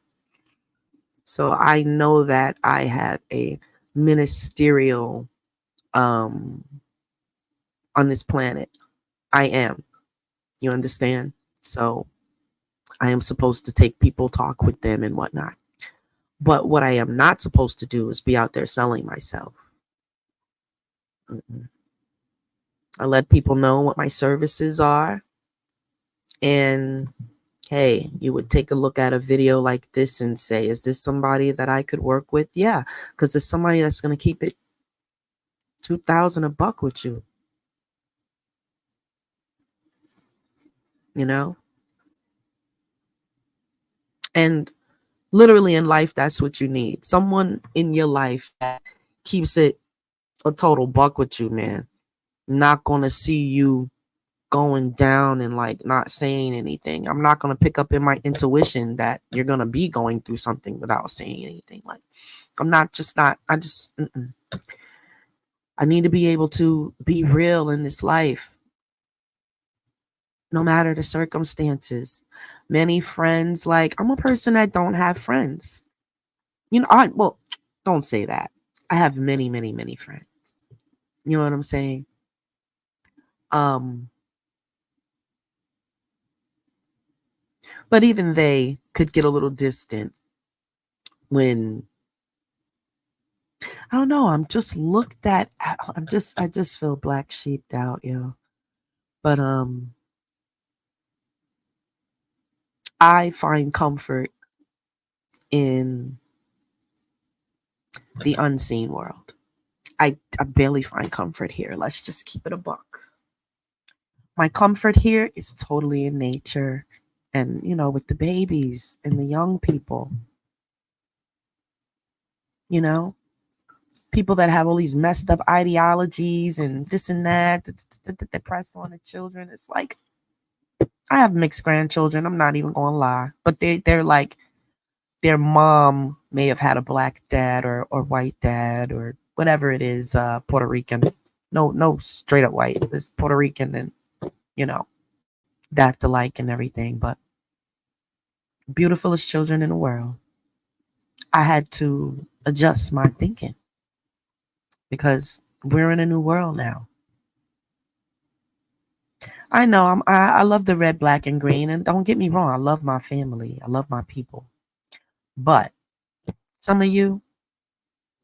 So I know that I have a ministerial um on this planet. I am. You understand? So I am supposed to take people, talk with them and whatnot. But what I am not supposed to do is be out there selling myself. Mm-mm. I let people know what my services are. And hey, you would take a look at a video like this and say, is this somebody that I could work with? Yeah, because it's somebody that's going to keep it 2,000 a buck with you, you know? And literally in life, that's what you need. Someone in your life that keeps it a total buck with you, man. Not going to see you going down and like not saying anything. I'm not going to pick up in my intuition that you're going to be going through something without saying anything. Like, I just, I need to be able to be real in this life, no matter the circumstances. Many friends, like, I'm a person that don't have friends. Well, don't say that. I have many, many, many friends. You know what I'm saying? Um, but even they could get a little distant when I don't know. I'm just looked at. I just feel black sheeped out, yo. But I find comfort in the unseen world. I barely find comfort here. Let's just keep it a buck. My comfort here is totally in nature and, with the babies and the young people, you know, people that have all these messed up ideologies and this and that, that press on the children. It's like, I have mixed grandchildren. I'm not even going to lie, but they're like, their mom may have had a black dad or white dad or whatever it is, Puerto Rican. No, straight up white. It's Puerto Rican and, you know, that alike and everything. But beautifulest children in the world. I had to adjust my thinking because we're in a new world now. I know I love the red, black, and green. And don't get me wrong, I love my family. I love my people. But some of you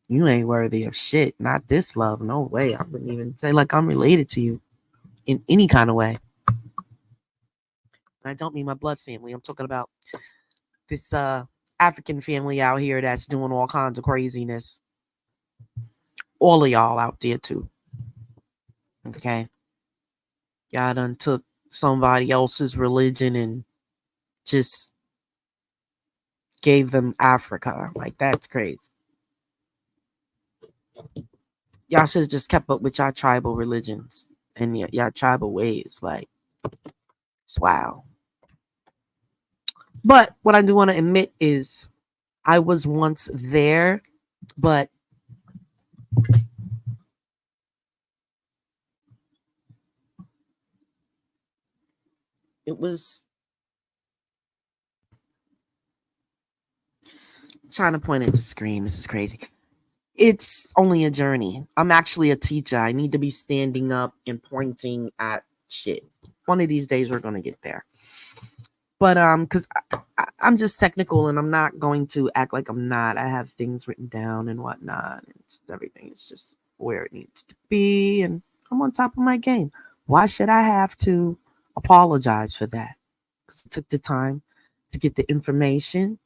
ain't worthy of shit. Not this love. No way. I wouldn't even say like I'm related to you in any kind of way. And I don't mean my blood family. I'm talking about this African family out here that's doing all kinds of craziness. All of y'all out there too. Okay. Y'all done took somebody else's religion and just gave them Africa. Like that's crazy. Y'all should have just kept up with y'all tribal religions and y'all tribal ways. Like it's wow. But what I do want to admit is I was once there, but it was trying to point at the screen. This is crazy. It's only a journey. I'm actually a teacher. I need to be standing up and pointing at shit. One of these days we're gonna get there. But because I'm just technical and I'm not going to act like I'm not. I have things written down and whatnot. And everything is just where it needs to be, and I'm on top of my game. Why should I have to apologize for that? Because I took the time to get the information.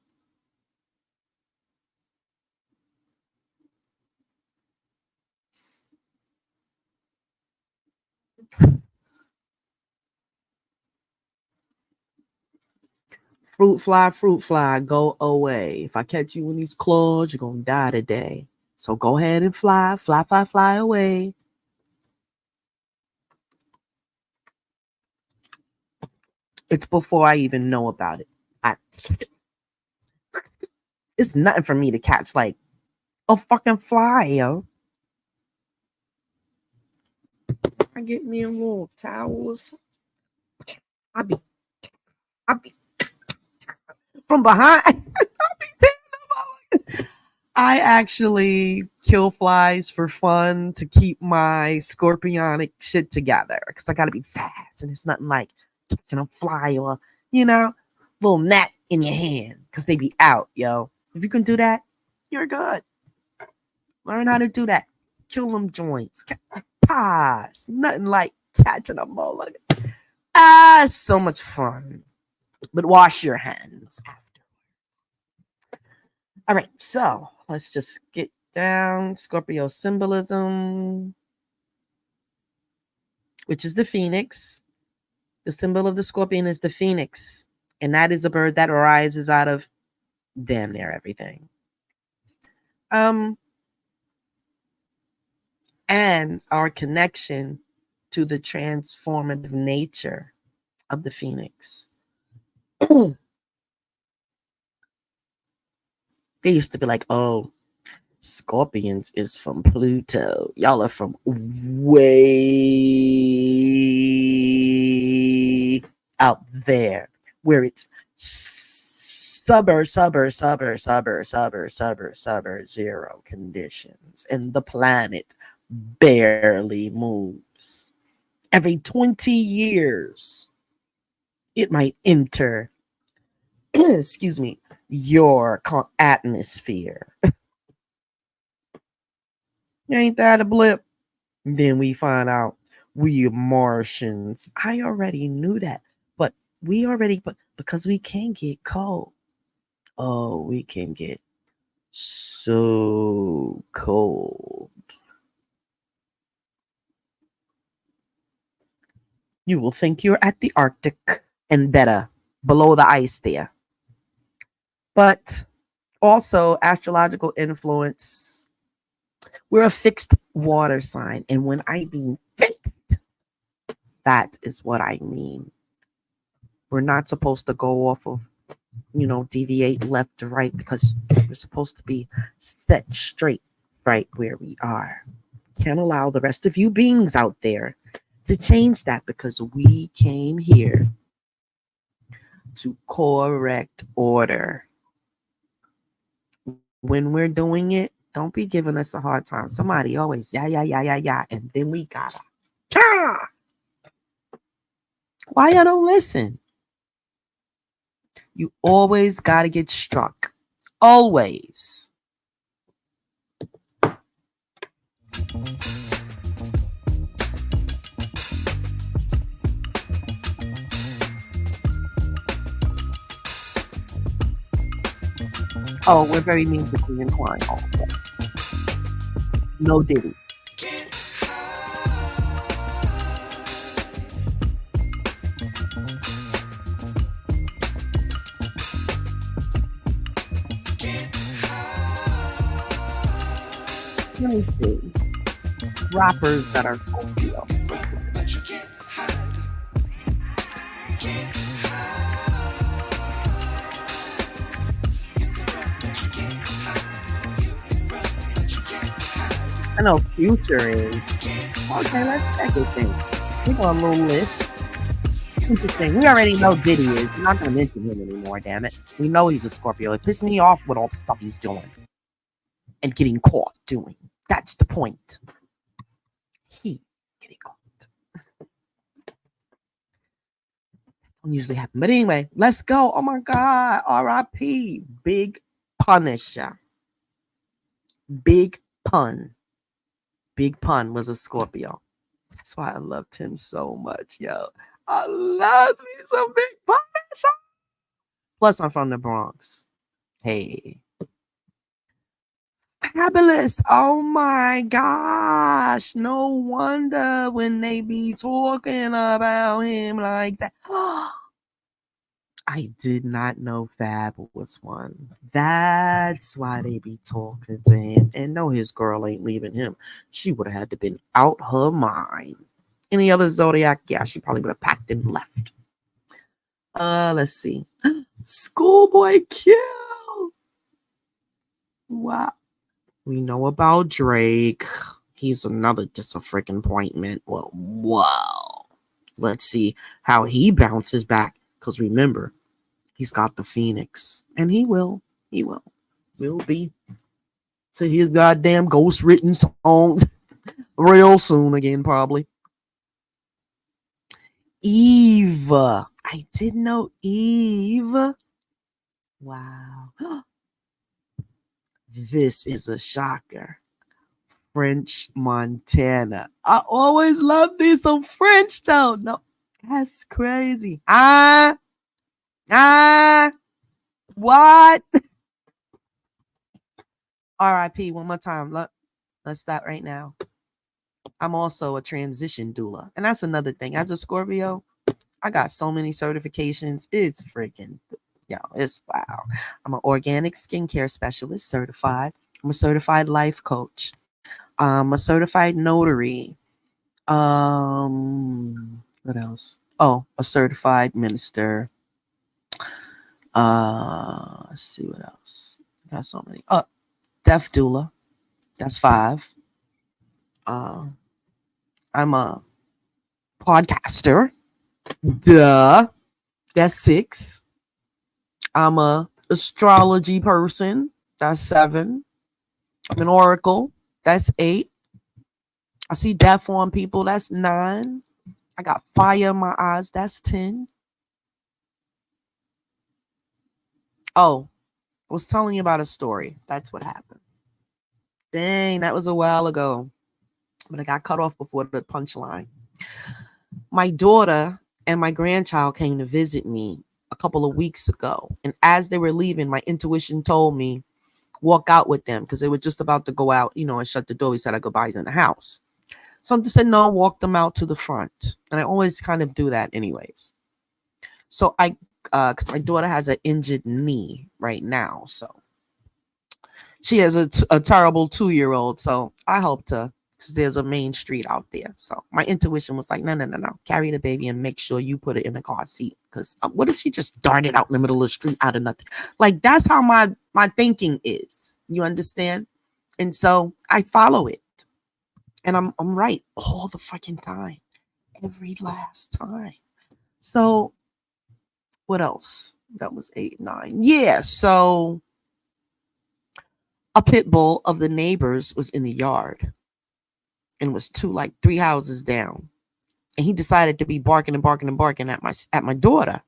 fruit fly, go away. If I catch you in these claws, you're gonna die today. So go ahead and fly, fly, fly, fly away. It's before I even know about it. I, it's nothing for me to catch like a fucking fly, yo. I get me a little towels. I be, I be from behind. I be taking them. I actually kill flies for fun to keep my scorpionic shit together because I gotta be fast and it's nothing like catching a fly or, little gnat in your hand because they be out, yo. If you can do that, you're good. Learn how to do that. Kill them joints. Pause. Nothing like catching a mole. It's so much fun. But wash your hands after. All right, so let's just get down Scorpio symbolism, which is the phoenix. The symbol of the scorpion is the phoenix, and that is a bird that rises out of damn near everything. And our connection to the transformative nature of the phoenix. They used to be like, oh, Scorpions is from Pluto. Y'all are from way out there where it's sub-zero conditions and the planet barely moves. Every 20 years, it might enter, excuse me, your atmosphere. Ain't that a blip? Then we find out we are Martians. I already knew that, but because we can get cold. Oh, we can get so cold. You will think you're at the Arctic and better below the ice there. But also astrological influence. We're a fixed water sign. And when I mean fixed, that is what I mean. We're not supposed to go off of, deviate left to right because we're supposed to be set straight right where we are. Can't allow the rest of you beings out there to change that because we came here to correct order. When we're doing it, don't be giving us a hard time. Somebody always, yeah. And then we gotta, why y'all don't listen? You always gotta get struck. Always. Oh, we're very musically inclined also. No Diddy. Let me see. Rappers that are Scorpio. I know Future is. Okay, let's check it then. We got a little list. Interesting. We already know Diddy is. We're not going to mention him anymore, damn it. We know he's a Scorpio. It pissed me off with all the stuff he's doing and getting caught doing. That's the point. He's getting caught. Don't usually happen. But anyway, let's go. Oh my God. R.I.P. Big Punisher. Big Pun. Big Pun was a Scorpio. That's why I loved him so much, yo. I love me some Big Punisher. Plus, I'm from the Bronx. Hey. Fabulous. Oh my gosh. No wonder when they be talking about him like that. I did not know Fab was one. That's why they be talking to him. And no, his girl ain't leaving him. She would have had to been out her mind. Any other zodiac? Yeah, she probably would have packed and left. Let's see. Schoolboy Q. Wow. We know about Drake. He's another disappointment. Well, wow. Let's see how he bounces back. Because remember, he's got the Phoenix. And he will. He will be to his goddamn ghost written songs real soon again, probably. Eve. I didn't know Eve. Wow. This is a shocker. French Montana. I always loved these some French though. No, that's crazy. What? R.I.P. One more time. Look, let's start right now. I'm also a transition doula. And that's another thing. As a Scorpio, I got so many certifications. It's freaking, it's wow. I'm an organic skincare specialist, certified. I'm a certified life coach. I'm a certified notary. What else? Oh, a certified minister. Let's see what else. I got so many. Deaf doula. That's 5. I'm a podcaster. Duh. That's 6. I'm a astrology person. That's 7. I'm an oracle. That's 8. I see death on people. That's 9. I got fire in my eyes. That's 10. Oh, I was telling you about a story. That's what happened. Dang, that was a while ago. But I got cut off before the punchline. My daughter and my grandchild came to visit me a couple of weeks ago. And as they were leaving, my intuition told me, walk out with them because they were just about to go out, and shut the door. We said our goodbyes in the house. So I just said, no, walk them out to the front. And I always kind of do that anyways. So because my daughter has an injured knee right now. So she has a terrible 2-year-old. So I helped her because there's a main street out there. So my intuition was like, no. Carry the baby and make sure you put it in the car seat. Because what if she just darted out in the middle of the street out of nothing? Like, that's how my thinking is. You understand? And so I follow it. And I'm right all the fucking time. Every last time. So what else? That was 8, 9. Yeah, so a pit bull of the neighbors was in the yard and was 3 houses down. And he decided to be barking at my daughter.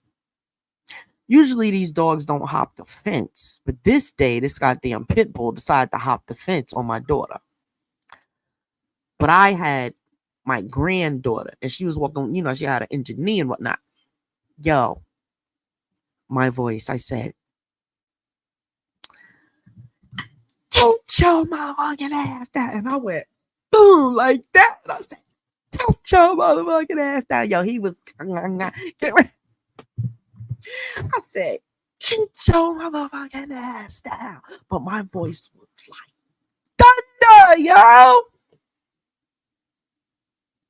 Usually these dogs don't hop the fence, but this day this goddamn pit bull decided to hop the fence on my daughter. But I had my granddaughter and she was walking, she had an injured knee and whatnot. Yo, my voice, I said, get your motherfucking ass down. And I went, boom, like that. And I said, get your motherfucking ass down. Yo, he was, I said, get your motherfucking ass down. But my voice was like thunder, yo.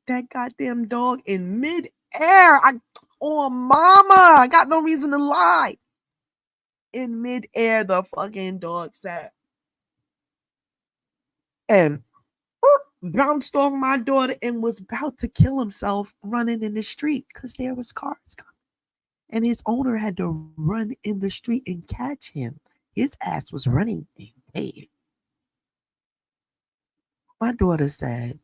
That goddamn dog in midair. Mama, I got no reason to lie. In midair, the fucking dog sat and bounced off my daughter and was about to kill himself running in the street because there was cars coming. And his owner had to run in the street and catch him. His ass was running in bed. My daughter said,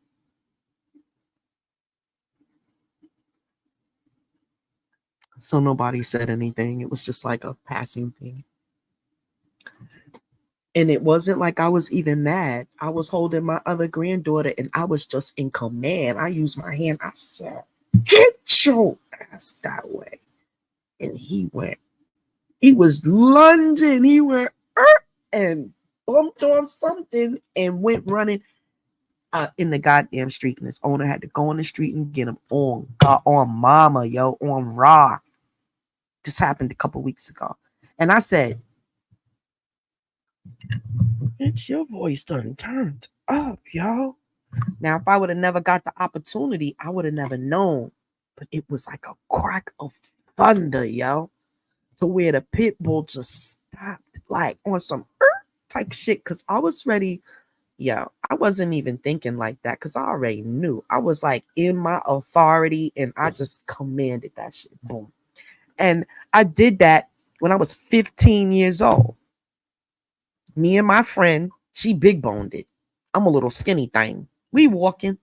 so nobody said anything. It was just like a passing thing. And it wasn't like I was even mad. I was holding my other granddaughter and I was just in command. I used my hand. I said, get your ass that way. And he was lunging. He went, and bumped on something and went running in the goddamn street. And his owner had to go on the street and get him on mama, yo, on raw. This happened a couple weeks ago. And I said, "Bitch, your voice done turned up, yo." Now, if I would have never got the opportunity, I would have never known. But it was like a crack of thunder, yo, to where the pit bull just stopped, like on some type shit. Cause I was ready. Yo, I wasn't even thinking like that because I already knew. I was like in my authority and I just commanded that shit. Boom. And I did that when I was 15 years old. Me and my friend, she big boned it. I'm a little skinny thing. We walking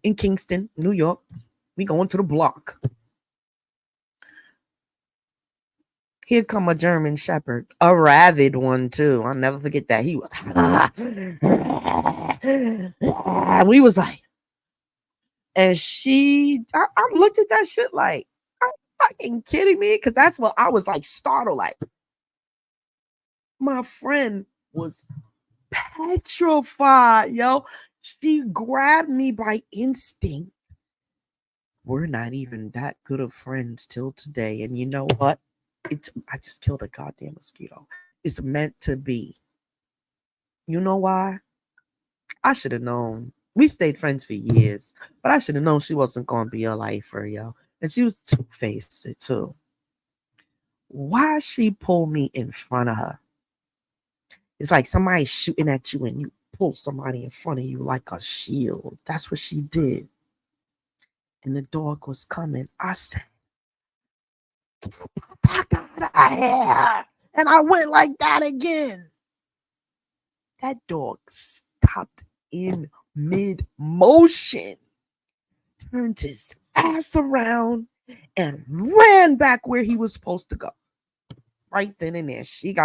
in Kingston, New York. We going to the block. Here come a German Shepherd, a rabid one too. I'll never forget that. He was, we was like, and I looked at that shit like, are you fucking kidding me? Because that's what I was like startled. Like, my friend was petrified, yo. She grabbed me by instinct. We're not even that good of friends till today. And you know what? I just killed a goddamn mosquito. It's meant to be. You know why? I should have known. We stayed friends for years, but I should have known she wasn't going to be a lifer, yo. And she was two-faced too. Why she pulled me in front of her? It's like somebody shooting at you and you pull somebody in front of you like a shield. That's what she did. And the dog was coming. I said, "Fuck out of here." And I went like that again. That dog stopped in mid-motion, turned his ass around, and ran back where he was supposed to go. Right then and there, she's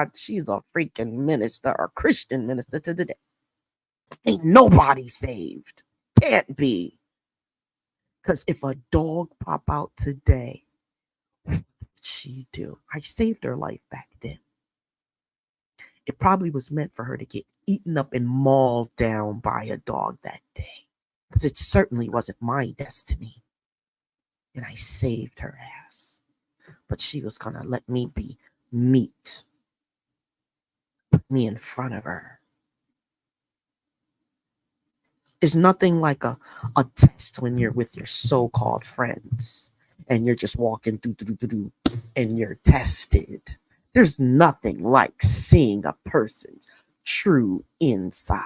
a freaking minister, a Christian minister to the day. Ain't nobody saved. Can't be. Because if a dog pop out today, what would she do? I saved her life back then. It probably was meant for her to get eaten up and mauled down by a dog that day. Because it certainly wasn't my destiny. And I saved her ass. But she was going to let me be meat. Put me in front of her. There's nothing like a test when you're with your so-called friends and you're just walking through and you're tested. There's nothing like seeing a person's true insides.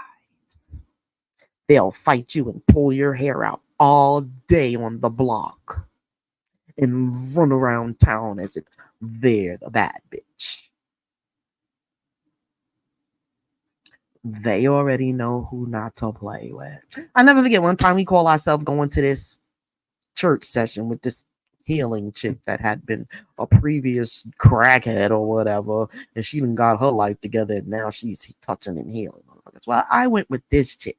They'll fight you and pull your hair out all day on the block and run around town as if they're the bad bitch. They already know who not to play with. I never forget one time we call ourselves going to this church session with this healing chick that had been a previous crackhead or whatever, and she done got her life together and now she's touching and healing. Well, I went with this chick.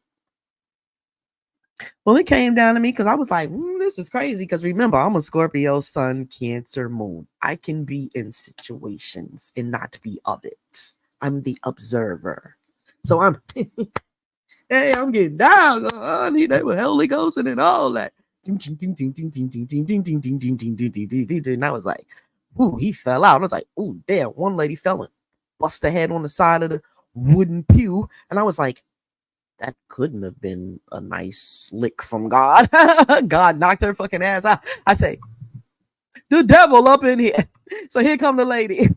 Well, it came down to me because I was like, this is crazy. Because remember, I'm a Scorpio, Sun, Cancer, Moon. I can be in situations and not be of it. I'm the observer. So I'm, hey, I'm getting down. I need that with Holy Ghost and all that. And I was like, ooh, he fell out. I was like, ooh, damn, one lady fell and bust her head on the side of the wooden pew. And I was like, that couldn't have been a nice lick from God. God knocked her fucking ass out. I say, the devil up in here. So here come the lady.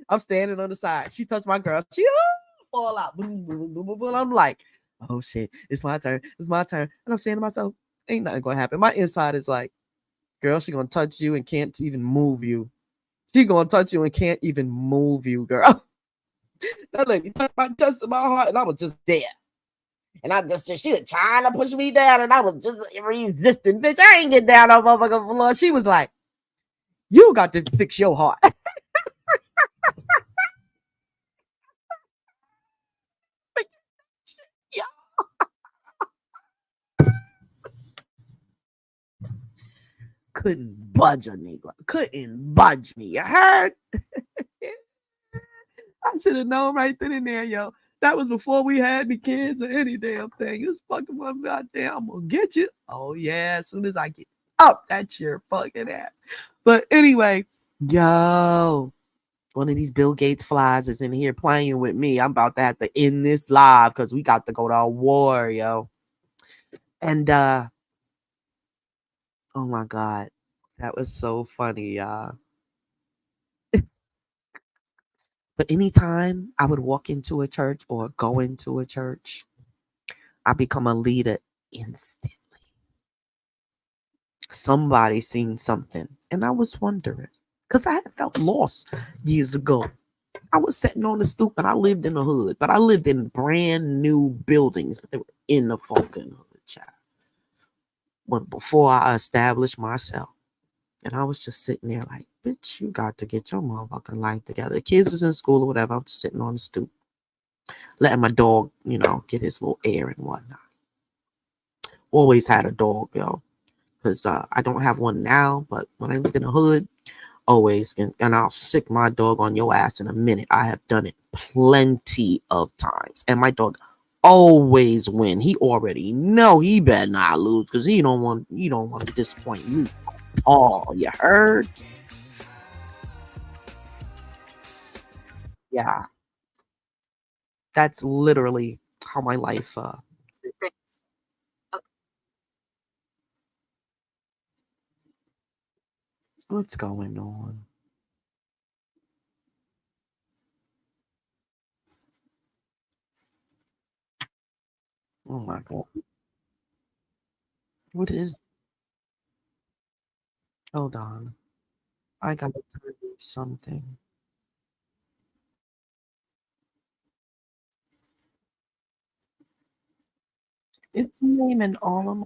I'm standing on the side. She touched my girl. She fall out. Boom, boom, boom, boom, boom. I'm like, oh shit, it's my turn. It's my turn. And I'm saying to myself, ain't nothing gonna happen. My inside is like, girl, she gonna touch you and can't even move you. She gonna touch you and can't even move you, girl. That lady touched my heart, and I was just there. And I just, she was trying to push me down, and I was just resisting. Bitch, I ain't getting down on motherfucking floor. She was like, you got to fix your heart. Yeah. Couldn't budge a nigga. Couldn't budge me. You heard? I should have known right then and there, yo. That was before we had the kids or any damn thing. You was fucking one goddamn, I'm gonna get you. Oh yeah, as soon as I get up, that's your fucking ass. But anyway, yo, one of these Bill Gates flies is in here playing with me. I'm about to have to end this live because we got to go to a war, yo. And oh my God, that was so funny, y'all. But anytime I would walk into a church or go into a church, I become a leader instantly. Somebody seen something, and I was wondering because I had felt lost years ago. I was sitting on the stoop, and I lived in the hood, but I lived in brand new buildings, but they were in the fucking hood, child. When before I established myself, and I was just sitting there like, bitch, you got to get your motherfucking life together. The kids was in school or whatever. I'm just sitting on the stoop, letting my dog, get his little air and whatnot. Always had a dog, yo, because I don't have one now, but when I lived in the hood, always, and I'll sick my dog on your ass in a minute. I have done it plenty of times, and my dog always win. He already know he better not lose because he don't want to disappoint me. Oh, you heard? Yeah, that's literally how my life. What's going on? Oh my God, what is? Hold on, I gotta tell you something. It's naming all of my.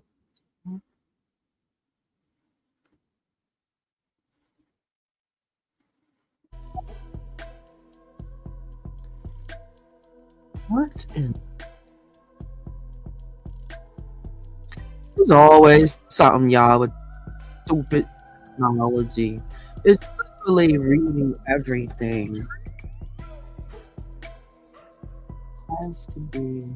What in? There's always something, y'all, with stupid technology. It's literally reading everything. Has to be.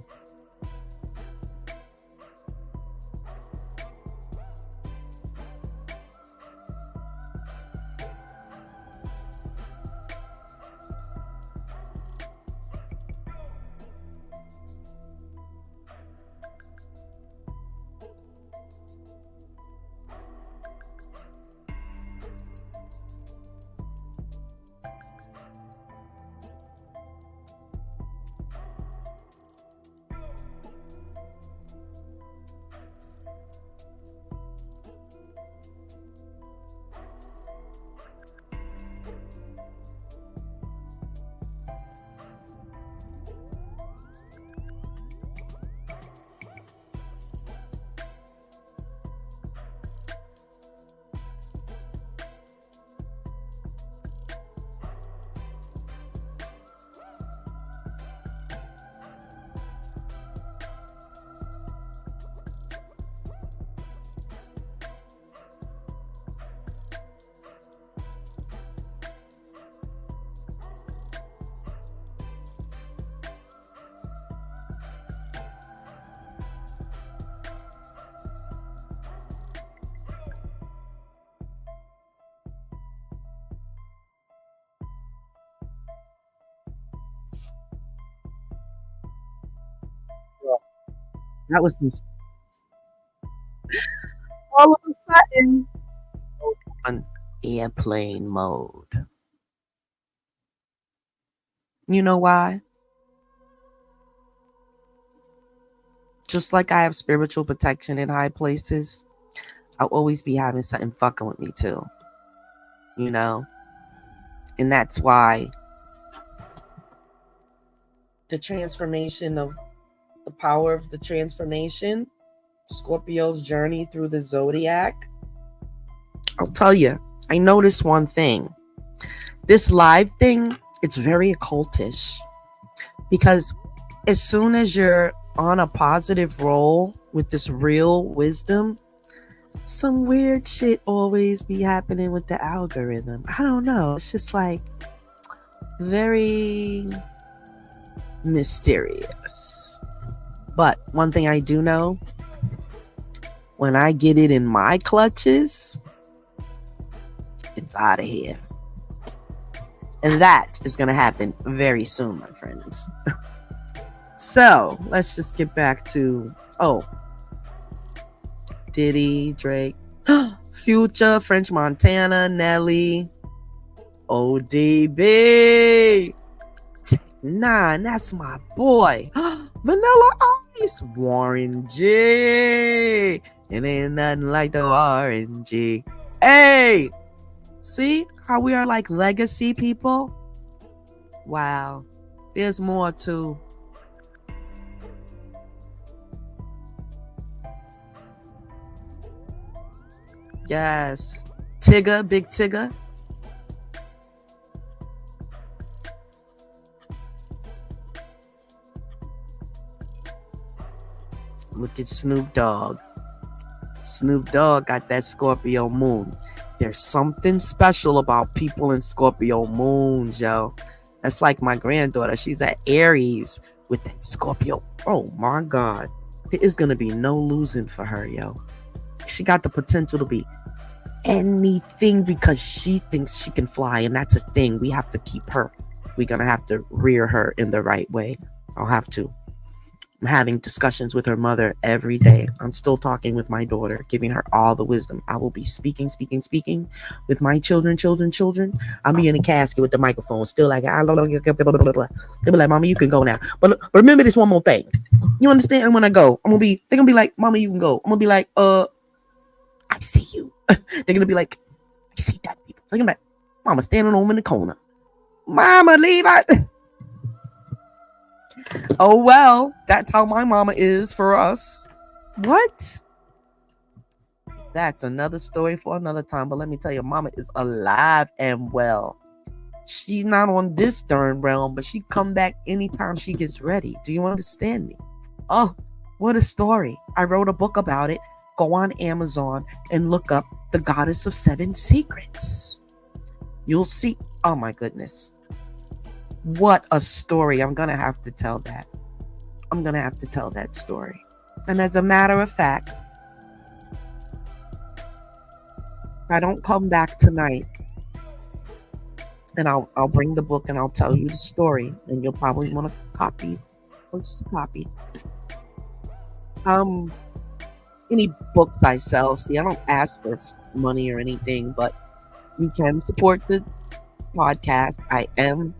That was all of a sudden on airplane mode. You know why? Just like I have spiritual protection in high places, I'll always be having something fucking with me too. You know? And that's why the transformation of the power of the transformation, Scorpio's journey through the zodiac. I'll tell you, I noticed one thing. This live thing, it's very occultish because as soon as you're on a positive roll with this real wisdom, some weird shit always be happening with the algorithm. I don't know. It's just like very mysterious. But one thing I do know, when I get it in my clutches, it's out of here. And that is going to happen very soon, my friends. So let's just get back to, Diddy, Drake, Future, French Montana, Nelly, ODB. Nah, that's my boy. Vanilla Ice, Warren G. It ain't nothing like the Warren G. Hey, see how we are like legacy people? Wow, there's more too. Yes, Tigger, Big Tigger. Look at Snoop Dogg. Snoop Dogg got that Scorpio moon. There's something special about people in Scorpio moons, yo. That's like my granddaughter. She's at Aries with that Scorpio. Oh my God. There is going to be no losing for her, yo. She got the potential to be anything because she thinks she can fly, and that's a thing. We have to keep her. We're going to have to rear her in the right way. I'll have to. I'm having discussions with her mother every day. I'm still talking with my daughter, giving her all the wisdom. I will be speaking with my children. I'll be in a casket with the microphone, still like, they'll be like, Mama, you can go now. But remember this one more thing. You understand? When I go, they're gonna be like, Mama, you can go. I'm gonna be like, I see you. They're gonna be like, I see that people. They're gonna be like, Mama, standing over in the corner. Mama, leave out. Oh, well, that's how my mama is for us. What? That's another story for another time. But let me tell you, mama is alive and well. She's not on this darn realm, but she come back anytime she gets ready. Do you understand me? Oh, what a story. I wrote a book about it. Go on Amazon and look up The Goddess of Seven Secrets. You'll see. Oh, my goodness. What a story. I'm going to have to tell that. I'm going to have to tell that story. And as a matter of fact, if I don't come back tonight, and I'll bring the book and I'll tell you the story, and you'll probably want a copy or just a copy. Any books I sell, see, I don't ask for money or anything, but you can support the podcast. I am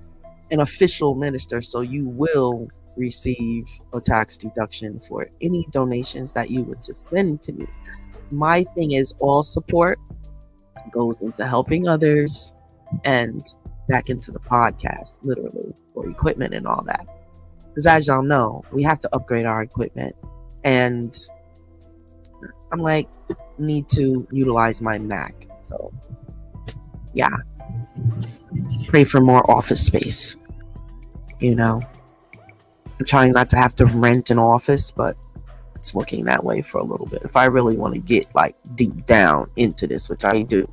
an official minister, so you will receive a tax deduction for any donations that you would just send to me. My thing is all support goes into helping others and back into the podcast, literally, for equipment and all that. Because as y'all know, we have to upgrade our equipment, and I'm like, need to utilize my Mac. So yeah, pray for more office space. You know, I'm trying not to have to rent an office, but it's looking that way for a little bit. If I really want to get like deep down into this, which I do,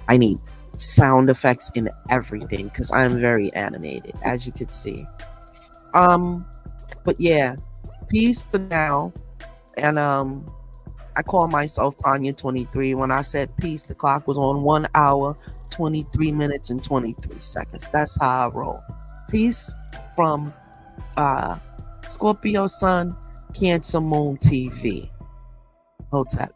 I need sound effects in everything because I'm very animated, as you can see. But yeah, peace for now. And I call myself Tanya 23. When I said peace, the clock was on 1 hour, 23 minutes, and 23 seconds. That's how I roll. Peace from Scorpio Sun, Cancer Moon TV. Hotep.